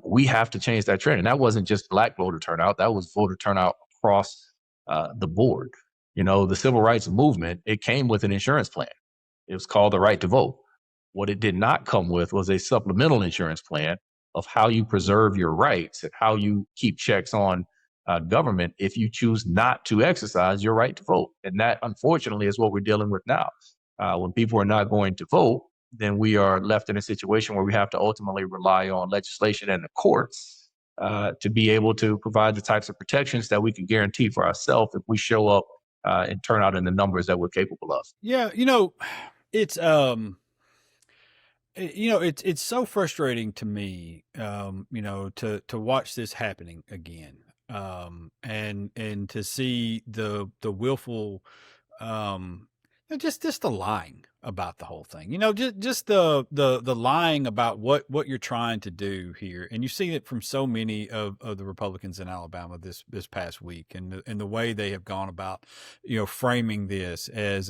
we have to change that trend. And that wasn't just black voter turnout. That was voter turnout across the board. The civil rights movement, it came with an insurance plan. It was called the right to vote. What it did not come with was a supplemental insurance plan of how you preserve your rights and how you keep checks on government if you choose not to exercise your right to vote. And that, unfortunately, is what we're dealing with now. When people are not going to vote, then we are left in a situation where we have to ultimately rely on legislation and the courts to be able to provide the types of protections that we can guarantee for ourselves if we show up and turn out in the numbers that we're capable of. Yeah, it's it's so frustrating to me, to watch this happening again, and to see the willful, just the lying about the whole thing. Just the lying about what you're trying to do here, and you see it from so many of the Republicans in Alabama this past week, and the way they have gone about, framing this as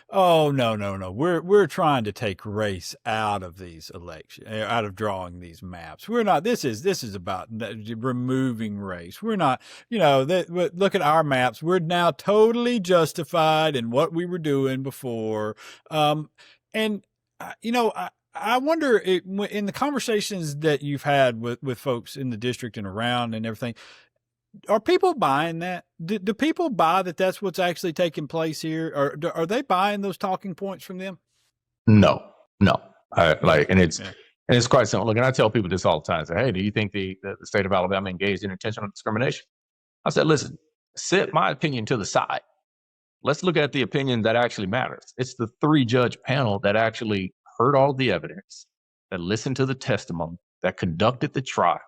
oh no, we're trying to take race out of these elections, out of drawing these maps. We're not. This is about removing race. We're not. Look at our maps. We're now totally justified in what we were doing before. And I wonder in the conversations that you've had with folks in the district and around and everything, are people buying that? Do people buy that that's what's actually taking place here? Or are they buying those talking points from them? No. And it's quite simple. Look, and I tell people this all the time. I say, hey, do you think the state of Alabama engaged in intentional discrimination? I said, listen, set my opinion to the side. Let's look at the opinion that actually matters. It's the 3-judge panel that actually heard all the evidence, that listened to the testimony, that conducted the trial,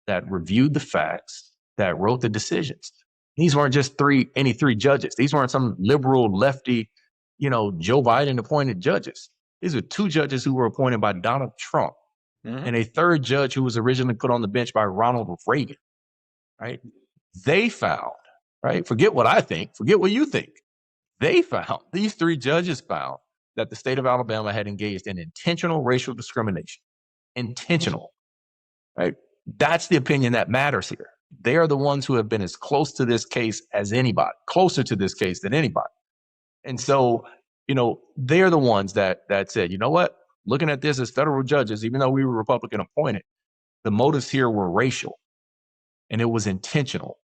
that reviewed the facts, that wrote the decisions. These weren't just any three judges. These weren't some liberal, lefty, Joe Biden appointed judges. These are 2 judges who were appointed by Donald Trump, and a 3rd judge who was originally put on the bench by Ronald Reagan, right? They found, right? Forget what I think. Forget what you think. These 3 judges found that the state of Alabama had engaged in intentional racial discrimination. Intentional, right? That's the opinion that matters here. They are the ones who have been as close to this case as anybody, closer to this case than anybody. And so, they're the ones that said, you know what? Looking at this as federal judges, even though we were Republican appointed, the motives here were racial and it was intentional.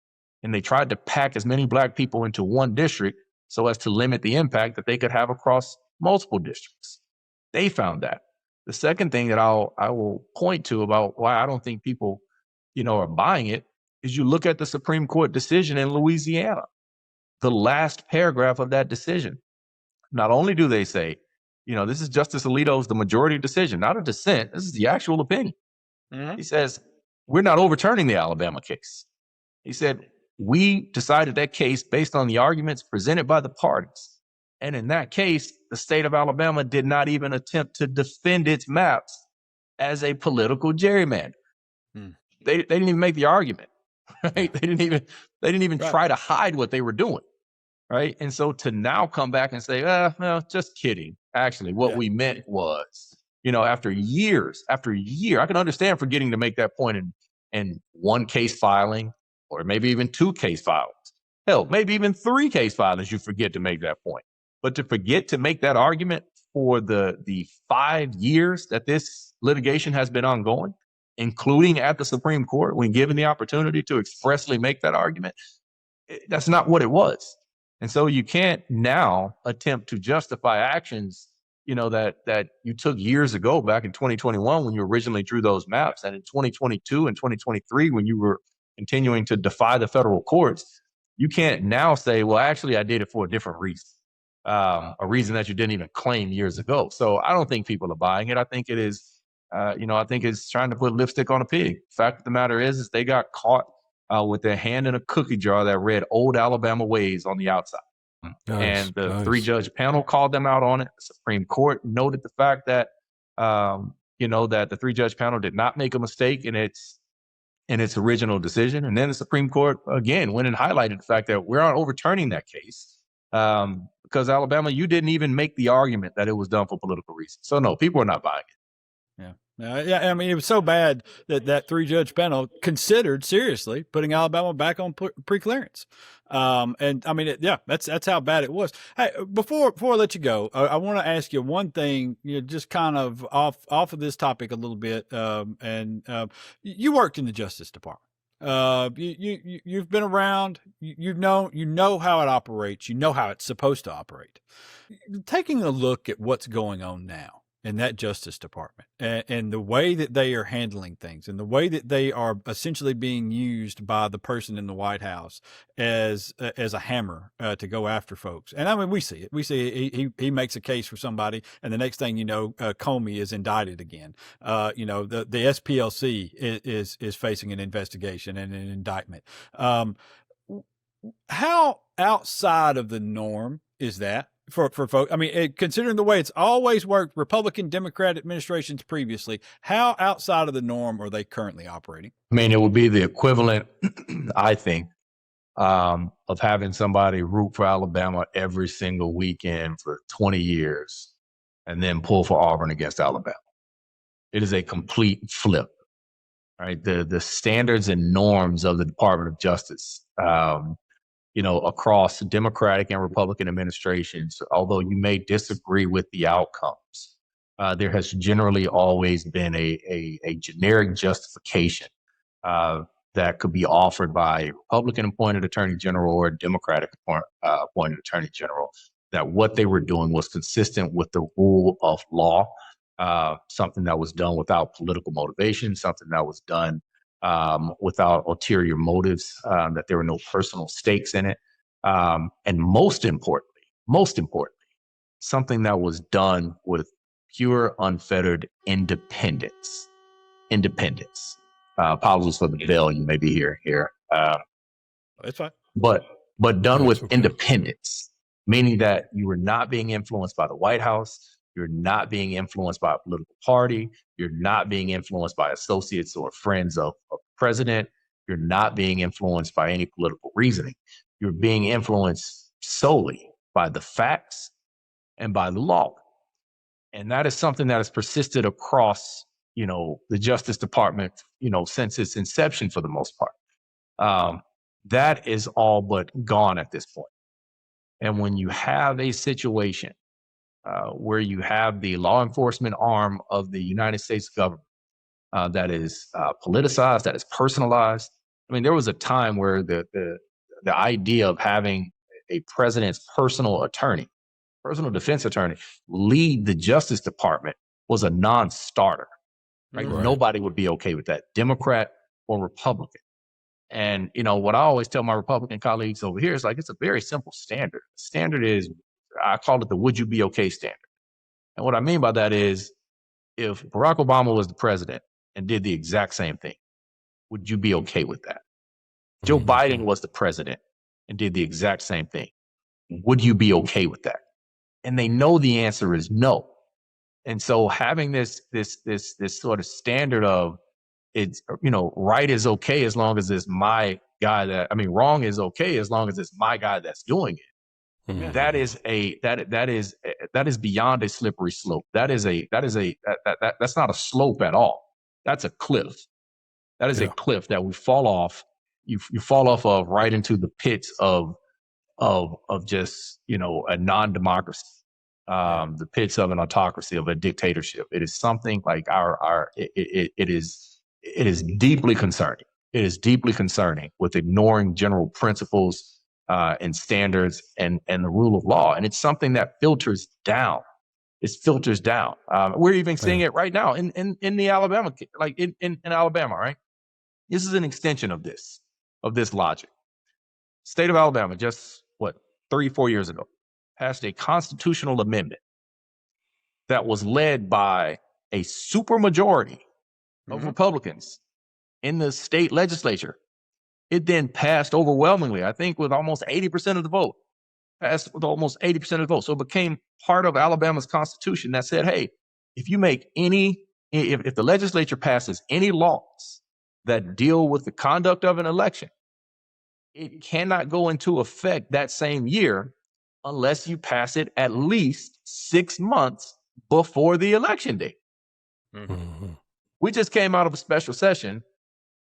And they tried to pack as many Black people into one district so as to limit the impact that they could have across multiple districts. They found that. The second thing that I will point to about why I don't think people, are buying it is you look at the Supreme Court decision in Louisiana, the last paragraph of that decision. Not only do they say, this is Justice Alito's the majority decision, not a dissent. This is the actual opinion. He says, we're not overturning the Alabama case. He said, we decided that case based on the arguments presented by the parties. And in that case, the state of Alabama did not even attempt to defend its maps as a political gerrymander. They didn't even make the argument, right? They didn't even try to hide what they were doing, right? And so to now come back and say, no, just kidding. Actually, what we meant was, after year, I can understand forgetting to make that point in 1 case filing, or maybe even 2 case filings. Hell, maybe even 3 case filings, you forget to make that point. But to forget to make that argument for the 5 years that this litigation has been ongoing, including at the Supreme Court, when given the opportunity to expressly make that argument, that's not what it was. And so you can't now attempt to justify actions, that you took years ago, back in 2021, when you originally drew those maps, and in 2022 and 2023, when you were continuing to defy the federal courts. You can't now say, well, actually, I did it for a different reason, a reason that you didn't even claim years ago. So I don't think people are buying it. I think it is, I think it's trying to put lipstick on a pig. Fact of the matter is they got caught with their hand in a cookie jar that read Old Alabama Ways on the outside. And the 3-judge panel called them out on it. The Supreme Court noted the fact that, that the 3-judge panel did not make a mistake in its original decision. And then the Supreme Court, again, went and highlighted the fact that we're not overturning that case because Alabama, you didn't even make the argument that it was done for political reasons. So no, people are not buying it. Yeah. I mean, it was so bad that 3-judge panel considered seriously putting Alabama back on preclearance. And I mean, that's how bad it was. Hey, before I let you go, I want to ask you one thing, just kind of off of this topic a little bit. You worked in the Justice Department. You've been around, you know how it operates, you know how it's supposed to operate. Taking a look at what's going on now, in that Justice Department, and the way that they are handling things, and the way that they are essentially being used by the person in the White House as a hammer to go after folks. And I mean, we see it. We see he makes a case for somebody, and the next thing you know, Comey is indicted again. The SPLC is facing an investigation and an indictment. How outside of the norm is that for folks? I mean, considering the way it's always worked, Republican, Democrat administrations previously, how outside of the norm are they currently operating? I mean, it would be the equivalent, I think, of having somebody root for Alabama every single weekend for 20 years and then pull for Auburn against Alabama. It is a complete flip, right? The standards and norms of the Department of Justice, across Democratic and Republican administrations, although you may disagree with the outcomes, there has generally always been a generic justification that could be offered by a Republican appointed attorney general or a Democratic appointed attorney general, that what they were doing was consistent with the rule of law, something that was done without political motivation, something that was done without ulterior motives, that there were no personal stakes in it. And most importantly, something that was done with pure, unfettered independence. Apologies for the bell you may be hearing here. It's fine. But done with independence, meaning that you were not being influenced by the White House. You're not being influenced by a political party. You're not being influenced by associates or friends of the president. You're not being influenced by any political reasoning. You're being influenced solely by the facts and by the law. And that is something that has persisted across, the Justice Department, since its inception for the most part. That is all but gone at this point. And when you have a situation where you have the law enforcement arm of the United States government that is politicized, that is personalized. I mean, there was a time where the idea of having a president's personal defense attorney, lead the Justice Department was a non-starter. Right? Right. Nobody would be okay with that, Democrat or Republican. And, what I always tell my Republican colleagues over here is it's a very simple standard. The standard is, I call it the would you be okay standard. And what I mean by that is, if Barack Obama was the president and did the exact same thing, would you be okay with that? Joe Biden was the president and did the exact same thing. Would you be okay with that? And they know the answer is no. And so having this sort of standard of it's, right is okay as long as it's my guy wrong is okay as long as it's my guy that's doing it. Mm-hmm. That is beyond a slippery slope. That's not a slope at all. That's a cliff. That is a cliff that we fall off. You fall off of right into the pits of just, a non-democracy, the pits of an autocracy, of a dictatorship. It is something like it is deeply concerning. It is deeply concerning with ignoring general principles and standards and the rule of law. And it's something that filters down. It filters down. We're even seeing it right now in the Alabama, in Alabama, right? This is an extension of this logic. State of Alabama, just 3-4 years ago, passed a constitutional amendment that was led by a supermajority of Republicans in the state legislature. It then passed overwhelmingly, I think with almost 80% of the vote, passed with almost 80% of the vote. So it became part of Alabama's constitution that said, hey, if the legislature passes any laws that deal with the conduct of an election, it cannot go into effect that same year unless you pass it at least 6 months before the election date. Mm-hmm. We just came out of a special session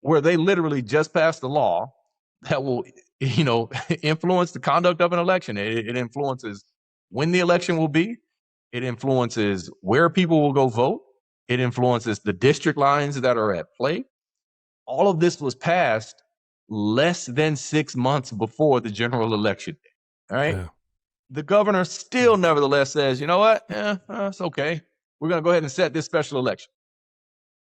where they literally just passed a law that will, influence the conduct of an election. It influences when the election will be. It influences where people will go vote. It influences the district lines that are at play. All of this was passed less than 6 months before the general election day. All right. Yeah. The governor still nevertheless says, you know what? It's okay. we're going to go ahead and set this special election.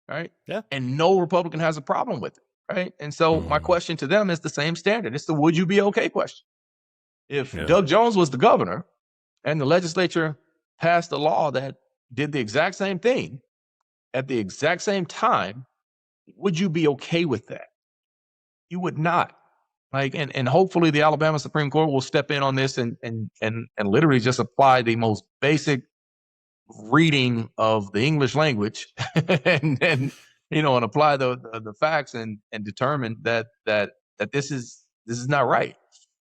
Right. Yeah. And no Republican has a problem with it. Right. And so my question to them is the same standard. It's the would you be okay question. If Doug Jones was the governor and the legislature passed a law that did the exact same thing at the exact same time, would you be okay with that? You would not. Like, and hopefully the Alabama Supreme Court will step in on this and literally just apply the most basic reading of the English language and apply the facts and determine that this is not right.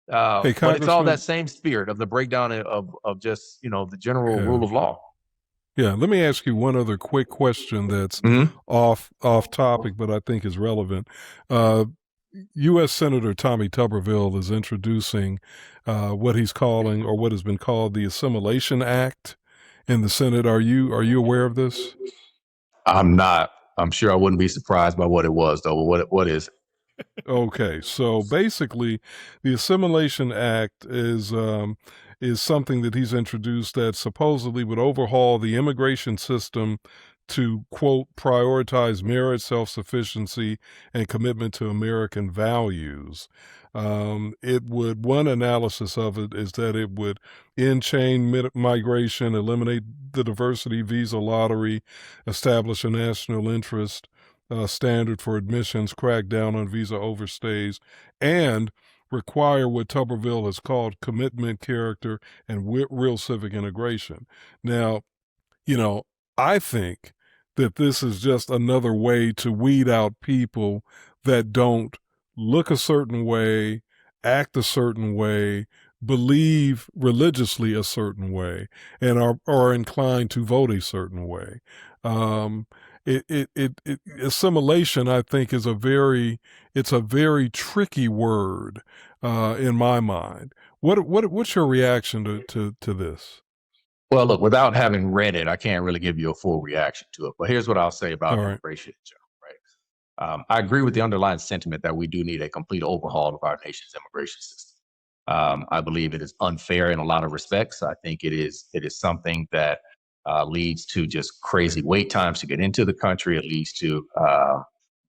But it's all that same spirit of the breakdown of just, the general rule of law. Yeah. Let me ask you one other quick question that's off topic, but I think is relevant. U.S. Senator Tommy Tuberville is introducing what he's calling, or what has been called, the Assimilation Act in the Senate. Are you aware of this? I'm not. I'm sure I wouldn't be surprised by what it was, though. What is it? Okay, so basically, the Assimilation Act is something that he's introduced that supposedly would overhaul the immigration system to, quote, prioritize merit, self-sufficiency, and commitment to American values. One analysis of it is that it would end chain migration, eliminate the diversity visa lottery, establish a national interest standard for admissions, crack down on visa overstays, and require what Tuberville has called commitment, character, and real civic integration. Now, I think that this is just another way to weed out people that don't look a certain way, act a certain way, believe religiously a certain way, and are inclined to vote a certain way. Assimilation, I think, is a very tricky word in my mind. What's your reaction to this? Well, look, without having read it, I can't really give you a full reaction to it. But here's what I'll say about immigration in general, right? I agree with the underlying sentiment that we do need a complete overhaul of our nation's immigration system. I believe it is unfair in a lot of respects. I think it is something that leads to just crazy wait times to get into the country. It leads to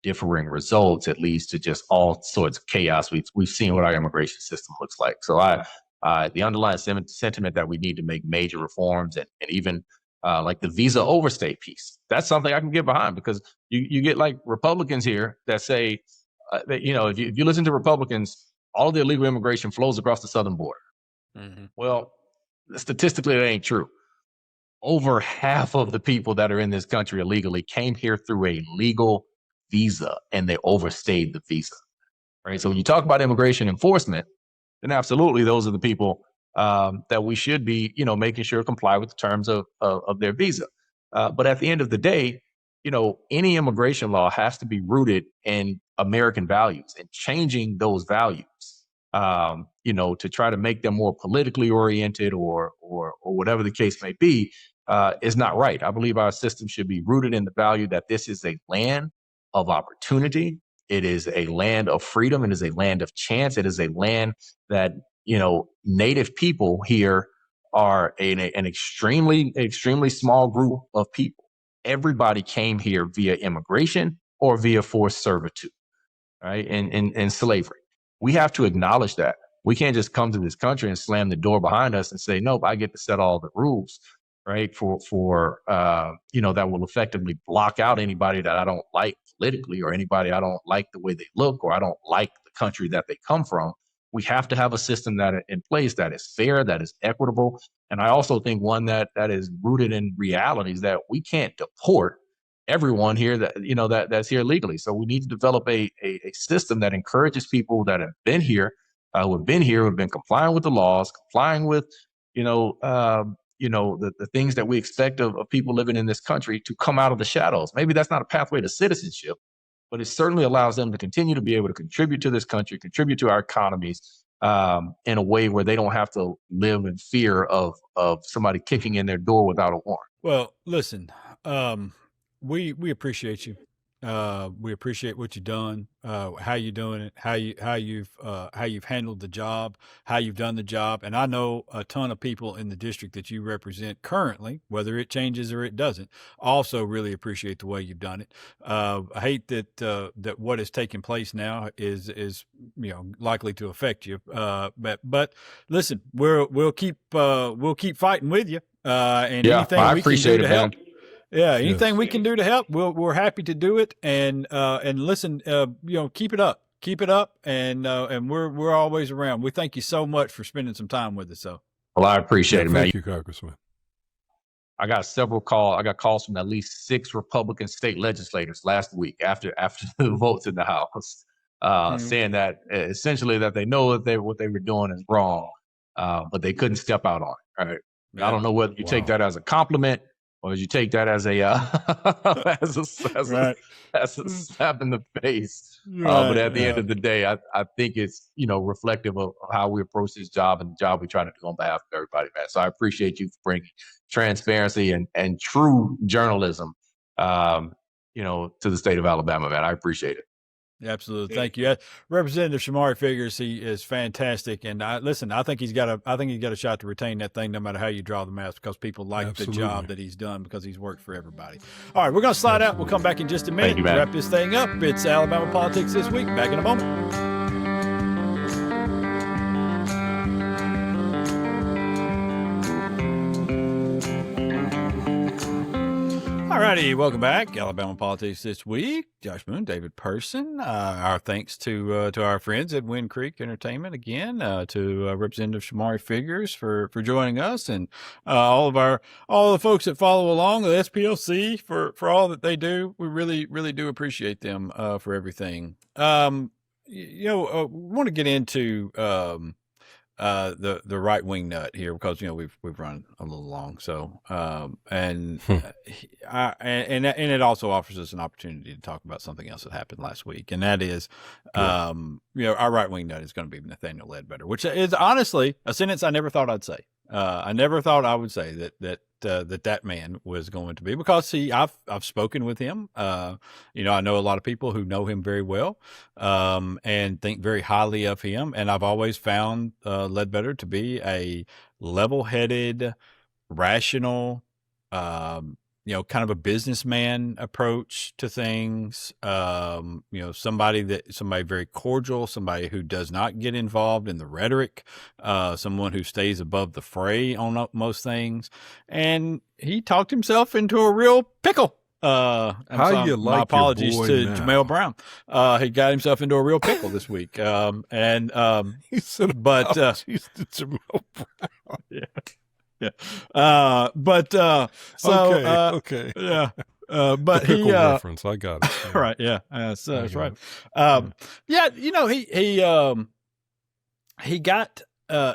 differing results. It leads to just all sorts of chaos. We've seen what our immigration system looks like. So the underlying sentiment that we need to make major reforms and even like the visa overstay piece, that's something I can get behind, because you get like Republicans here that say that, if you listen to Republicans, all of the illegal immigration flows across the southern border. Mm-hmm. Well, statistically, that ain't true. Over half of the people that are in this country illegally came here through a legal visa, and they overstayed the visa. Right. So when you talk about immigration enforcement, then absolutely those are the people that we should be, making sure comply with the terms of their visa. But at the end of the day, any immigration law has to be rooted in American values, and changing those values, to try to make them more politically oriented or whatever the case may be, is not right. I believe our system should be rooted in the value that this is a land of opportunity. It is a land of freedom. It is a land of chance. It is a land that, Native people here are an extremely small group of people. Everybody came here via immigration or via forced servitude, right? And slavery. We have to acknowledge that. We can't just come to this country and slam the door behind us and say, nope, I get to set all the rules, right? For that will effectively block out anybody that I don't like politically, or anybody I don't like the way they look, or I don't like the country that they come from. We have to have a system that in place that is fair, that is equitable. And I also think one that is rooted in realities, that we can't deport everyone here that's here legally. So we need to develop a system that encourages people that have been here, who have been complying with the laws, complying with, the things that we expect of people living in this country, to come out of the shadows. Maybe that's not a pathway to citizenship, but it certainly allows them to continue to be able to contribute to this country, contribute to our economies, in a way where they don't have to live in fear of somebody kicking in their door without a warrant. Well, listen, we appreciate you. We appreciate what you've done, how you're doing it, how you've handled the job, how you've done the job. And I know a ton of people in the district that you represent currently, whether it changes or it doesn't, also really appreciate the way you've done it. I hate that what is taking place now is likely to affect you. But listen, we'll keep fighting with you. And anything I we can appreciate do it, to help. man. Yeah, anything we can do to help, we're happy to do it. And listen, keep it up, and we're always around. We thank you so much for spending some time with us. So, Well, I appreciate it, man. Thank you, Congressman. I got several calls. I got calls from at least 6 Republican state legislators last week after the votes in the House, saying that essentially that they know that what they were doing is wrong, but they couldn't step out on it. Right? Yeah. I don't know whether you take that as a compliment or you take that as a as a slap in the face. But at the end of the day, I think it's reflective of how we approach this job and the job we try to do on behalf of everybody, man. So I appreciate you for bringing transparency and true journalism, to the state of Alabama, man. I appreciate it. Absolutely. Thank you. Representative Shomari Figures, he is fantastic. And I think he's got a shot to retain that thing no matter how you draw the maps, because people like the job that he's done because he's worked for everybody. All right, we're going to slide out. We'll come back in just a minute. Thank you, man. Wrap this thing up. It's Alabama Politics This Week. Back in a moment. Alrighty, welcome back. Alabama Politics This Week. Josh Moon, David Person. Our thanks to our friends at Wind Creek Entertainment again, to Representative Shomari Figures for joining us, and all the folks that follow along, the SPLC for all that they do. We really do appreciate them for everything. We want to get into the right wing nut here, because we've run a little long, so and it also offers us an opportunity to talk about something else that happened last week, and that is our right wing nut is going to be Nathaniel Ledbetter, which is honestly a sentence I never thought I'd say. I never thought I would say that man was going to be, because I've spoken with him. I know a lot of people who know him very well, and think very highly of him. And I've always found Ledbetter to be a level-headed, rational, kind of a businessman approach to things. Somebody very cordial, somebody who does not get involved in the rhetoric, someone who stays above the fray on most things. And he talked himself into a real pickle. My apologies to Jamel Brown. He got himself into a real pickle this week. He said apologies to Jamel Brown. Yeah. Yeah. Okay. Yeah. But the pickle reference, I got it. Right. Yeah. That's right.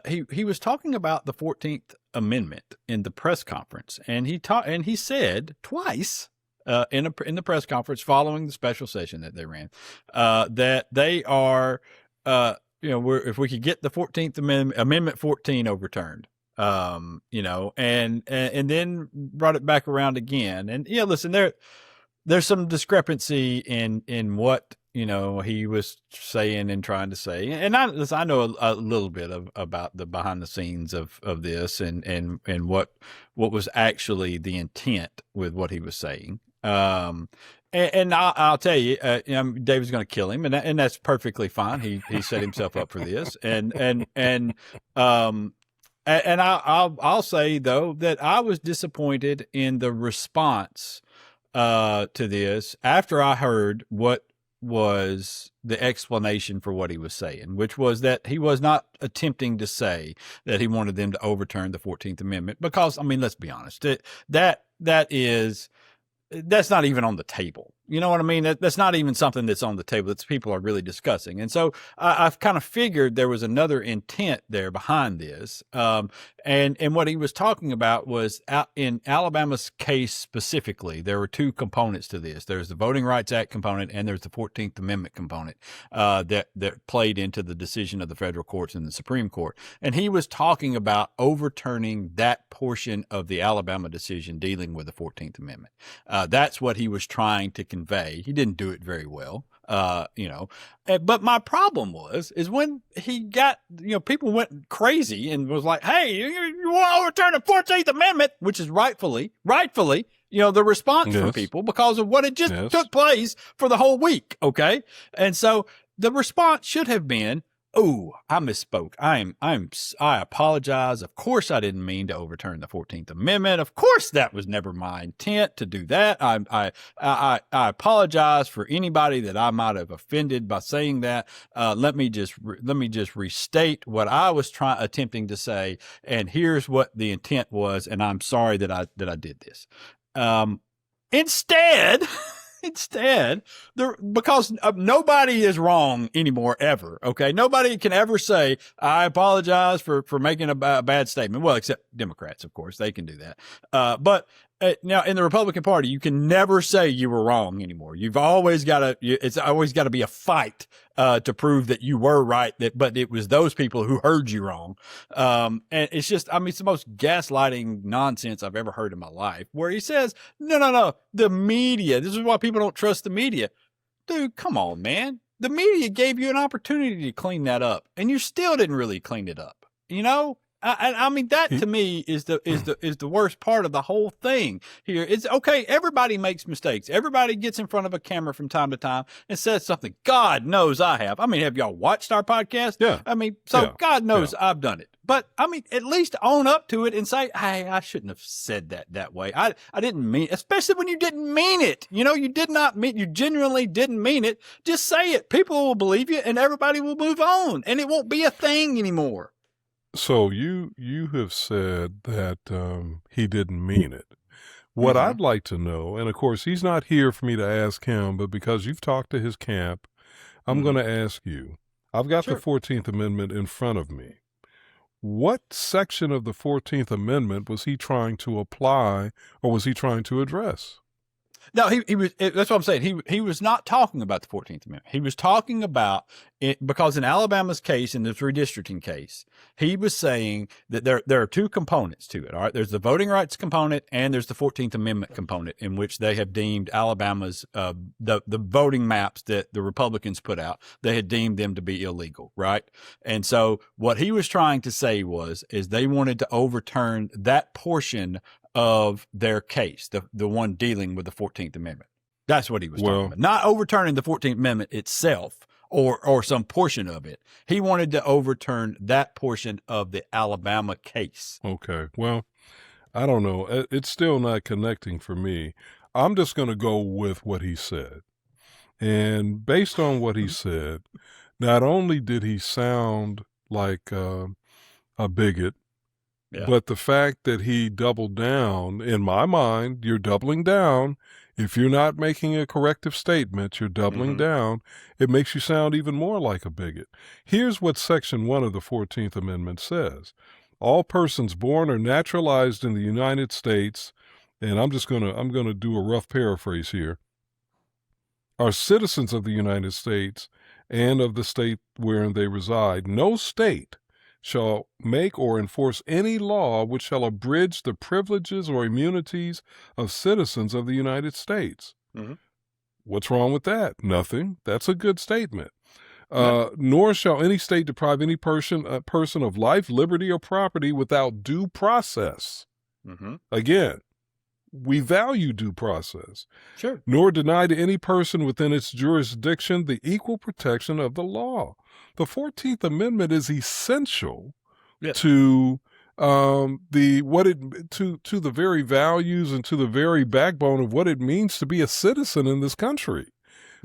He was talking about the 14th Amendment in the press conference, and he said twice in the press conference following the special session that they ran, that they are, if we could get the 14th Amendment 14 overturned. And then brought it back around again. And listen, there's some discrepancy in what, he was saying and trying to say. And I know a little bit about the behind the scenes of this and what was actually the intent with what he was saying. And I'll tell you, David's going to kill him, and that's perfectly fine. He set himself up for this, and I'll say, though, that I was disappointed in the response to this after I heard what was the explanation for what he was saying, which was that he was not attempting to say that he wanted them to overturn the 14th Amendment, because, let's be honest, that's not even on the table. You know what I mean? That's not even something that's on the table that people are really discussing. And so I've kind of figured there was another intent there behind this. And what he was talking about was, in Alabama's case specifically, there were two components to this. There's the Voting Rights Act component, and there's the 14th Amendment component that played into the decision of the federal courts and the Supreme Court. And he was talking about overturning that portion of the Alabama decision dealing with the 14th Amendment. That's what he was trying to convey. He didn't do it very well, but my problem is when he got, people went crazy and was like, hey, you want to overturn the 14th Amendment, which is rightfully, the response from people because of what had just took place for the whole week. Okay. And so the response should have been, oh, I misspoke. I apologize. Of course, I didn't mean to overturn the 14th Amendment. Of course, that was never my intent to do that. I apologize for anybody that I might have offended by saying that. Let me just restate what I was attempting to say. And here's what the intent was. And I'm sorry that I did this. Instead, because nobody is wrong anymore, ever. Okay. Nobody can ever say, I apologize for making a bad statement. Well, except Democrats, of course, they can do that. But now in the Republican Party, you can never say you were wrong anymore. It's always got to be a fight, to prove that you were right, but it was those people who heard you wrong. And it's just, it's the most gaslighting nonsense I've ever heard in my life, where he says, no, the media, this is why people don't trust the media. Dude, come on, man. The media gave you an opportunity to clean that up, and you still didn't really clean it up. That to me is the worst part of the whole thing here. It's okay. Everybody makes mistakes. Everybody gets in front of a camera from time to time and says something. God knows I have. Have y'all watched our podcast? Yeah. God knows I've done it. But at least own up to it and say, hey, I shouldn't have said that way. I didn't mean, especially when you didn't mean it. You did not mean, you genuinely didn't mean it. Just say it. People will believe you and everybody will move on and it won't be a thing anymore. So you have said that he didn't mean it. What I'd like to know, and of course he's not here for me to ask him, but because you've talked to his camp, I'm going to ask you. I've got the 14th Amendment in front of me. What section of the 14th Amendment was he trying to apply, or was he trying to address? No, he was. That's what I'm saying. He was not talking about the 14th Amendment. He was talking about it because in Alabama's case, in this redistricting case, he was saying that there are two components to it. All right, there's the voting rights component and there's the 14th Amendment component, in which they have deemed Alabama's the voting maps that the Republicans put out. They had deemed them to be illegal, right? And so what he was trying to say is they wanted to overturn that portion of their case, the one dealing with the 14th Amendment. That's what he was talking about. Not overturning the 14th Amendment itself or some portion of it. He wanted to overturn that portion of the Alabama case. Okay. Well, I don't know. It's still not connecting for me. I'm just going to go with what he said. And based on what he said, not only did he sound like a bigot, but the fact that he doubled down, in my mind, you're doubling down. If you're not making a corrective statement, you're doubling down. It makes you sound even more like a bigot. Here's what Section 1 of the 14th Amendment says. All persons born or naturalized in the United States, and I'm going to do a rough paraphrase here, are citizens of the United States and of the state wherein they reside. No state shall make or enforce any law which shall abridge the privileges or immunities of citizens of the United States. What's wrong with that? Nothing. That's a good statement. Nor shall any state deprive any person of life, liberty, or property without due process. Again, we value due process. Sure. Nor deny to any person within its jurisdiction the equal protection of the law. The 14th Amendment is essential to the very values and to the very backbone of what it means to be a citizen in this country.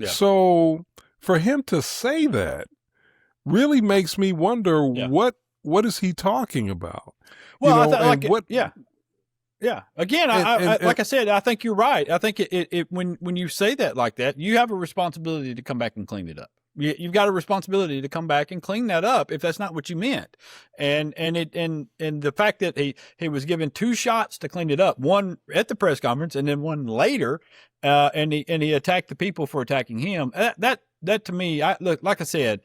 So for him to say that really makes me wonder what is he talking about? Well, Again, like I said, I think you're right. I think when you say that like that, you have a responsibility to come back and clean it up. You've got a responsibility to come back and clean that up if that's not what you meant. And the fact that he was given two shots to clean it up, one at the press conference and then one later, and he attacked the people for attacking him. That to me, like I said,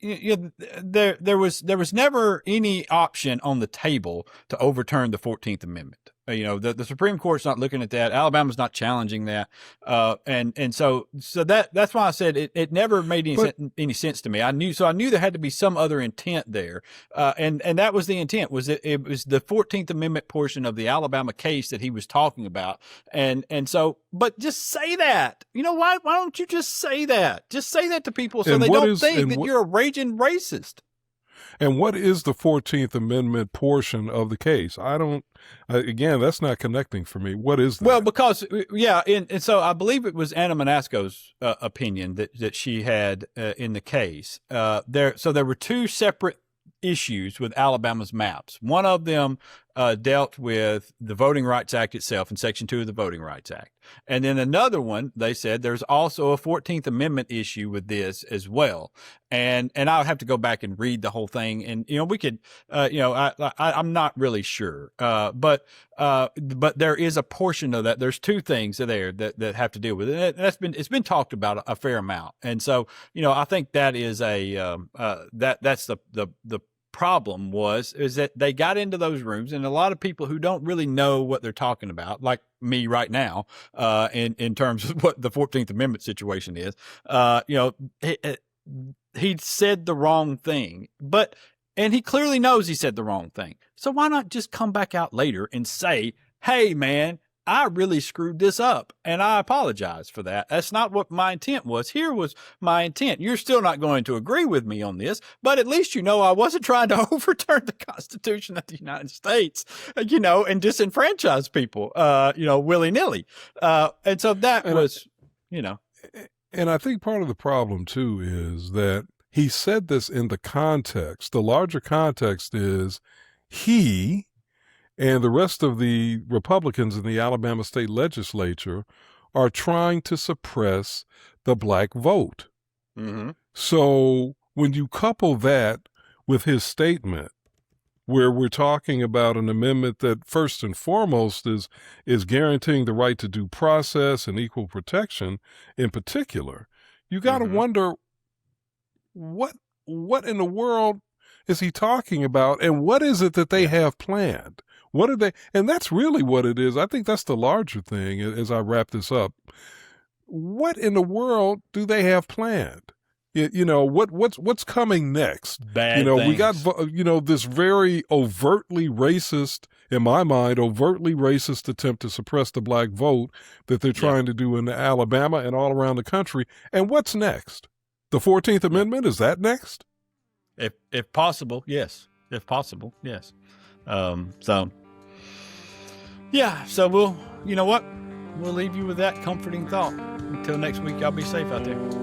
there was never any option on the table to overturn the 14th Amendment. The Supreme Court's not looking at that. Alabama's not challenging that. And so that's why I said it never made any sense to me. I knew there had to be some other intent there. And that was the intent, was it was the 14th Amendment portion of the Alabama case that he was talking about. And so, but just say that, why don't you just say that? Just say that to people so they don't think that you're a raging racist. And what is the 14th Amendment portion of the case? Again, that's not connecting for me. What is that? Well, because, and so I believe it was Anna Manasco's opinion that she had in the case. So there were two separate issues with Alabama's maps. One of them dealt with the Voting Rights Act itself in Section 2 of the Voting Rights Act. And then another one, they said there's also a 14th Amendment issue with this as well. And I'll have to go back and read the whole thing. And, we could, I'm not really sure. But there is a portion of that. There's two things there that have to deal with it. And it's been talked about a fair amount. And so, I think that is that's the problem is that they got into those rooms, and a lot of people who don't really know what they're talking about, like me right now, in terms of what the 14th Amendment situation is, he said the wrong thing, and he clearly knows he said the wrong thing. So why not just come back out later and say, hey man, I really screwed this up, and I apologize for that. That's not what my intent was. Here was my intent. You're still not going to agree with me on this, but at least I wasn't trying to overturn the Constitution of the United States, and disenfranchise people, willy-nilly. And so that was. And I think part of the problem, too, is that he said this in the context. The larger context is he and the rest of the Republicans in the Alabama state legislature are trying to suppress the black vote. Mm-hmm. So when you couple that with his statement, where we're talking about an amendment that first and foremost is guaranteeing the right to due process and equal protection in particular, you got to wonder what in the world is he talking about, and what is it that they have planned? What are they? And that's really what it is. I think that's the larger thing as I wrap this up. What in the world do they have planned? What's coming next? Bad things. We got, this very overtly racist, in my mind, attempt to suppress the black vote that they're trying to do in Alabama and all around the country. And what's next? The 14th Amendment, is that next? If possible, yes. If possible, yes. So we'll leave you with that comforting thought. Until next week, y'all be safe out there.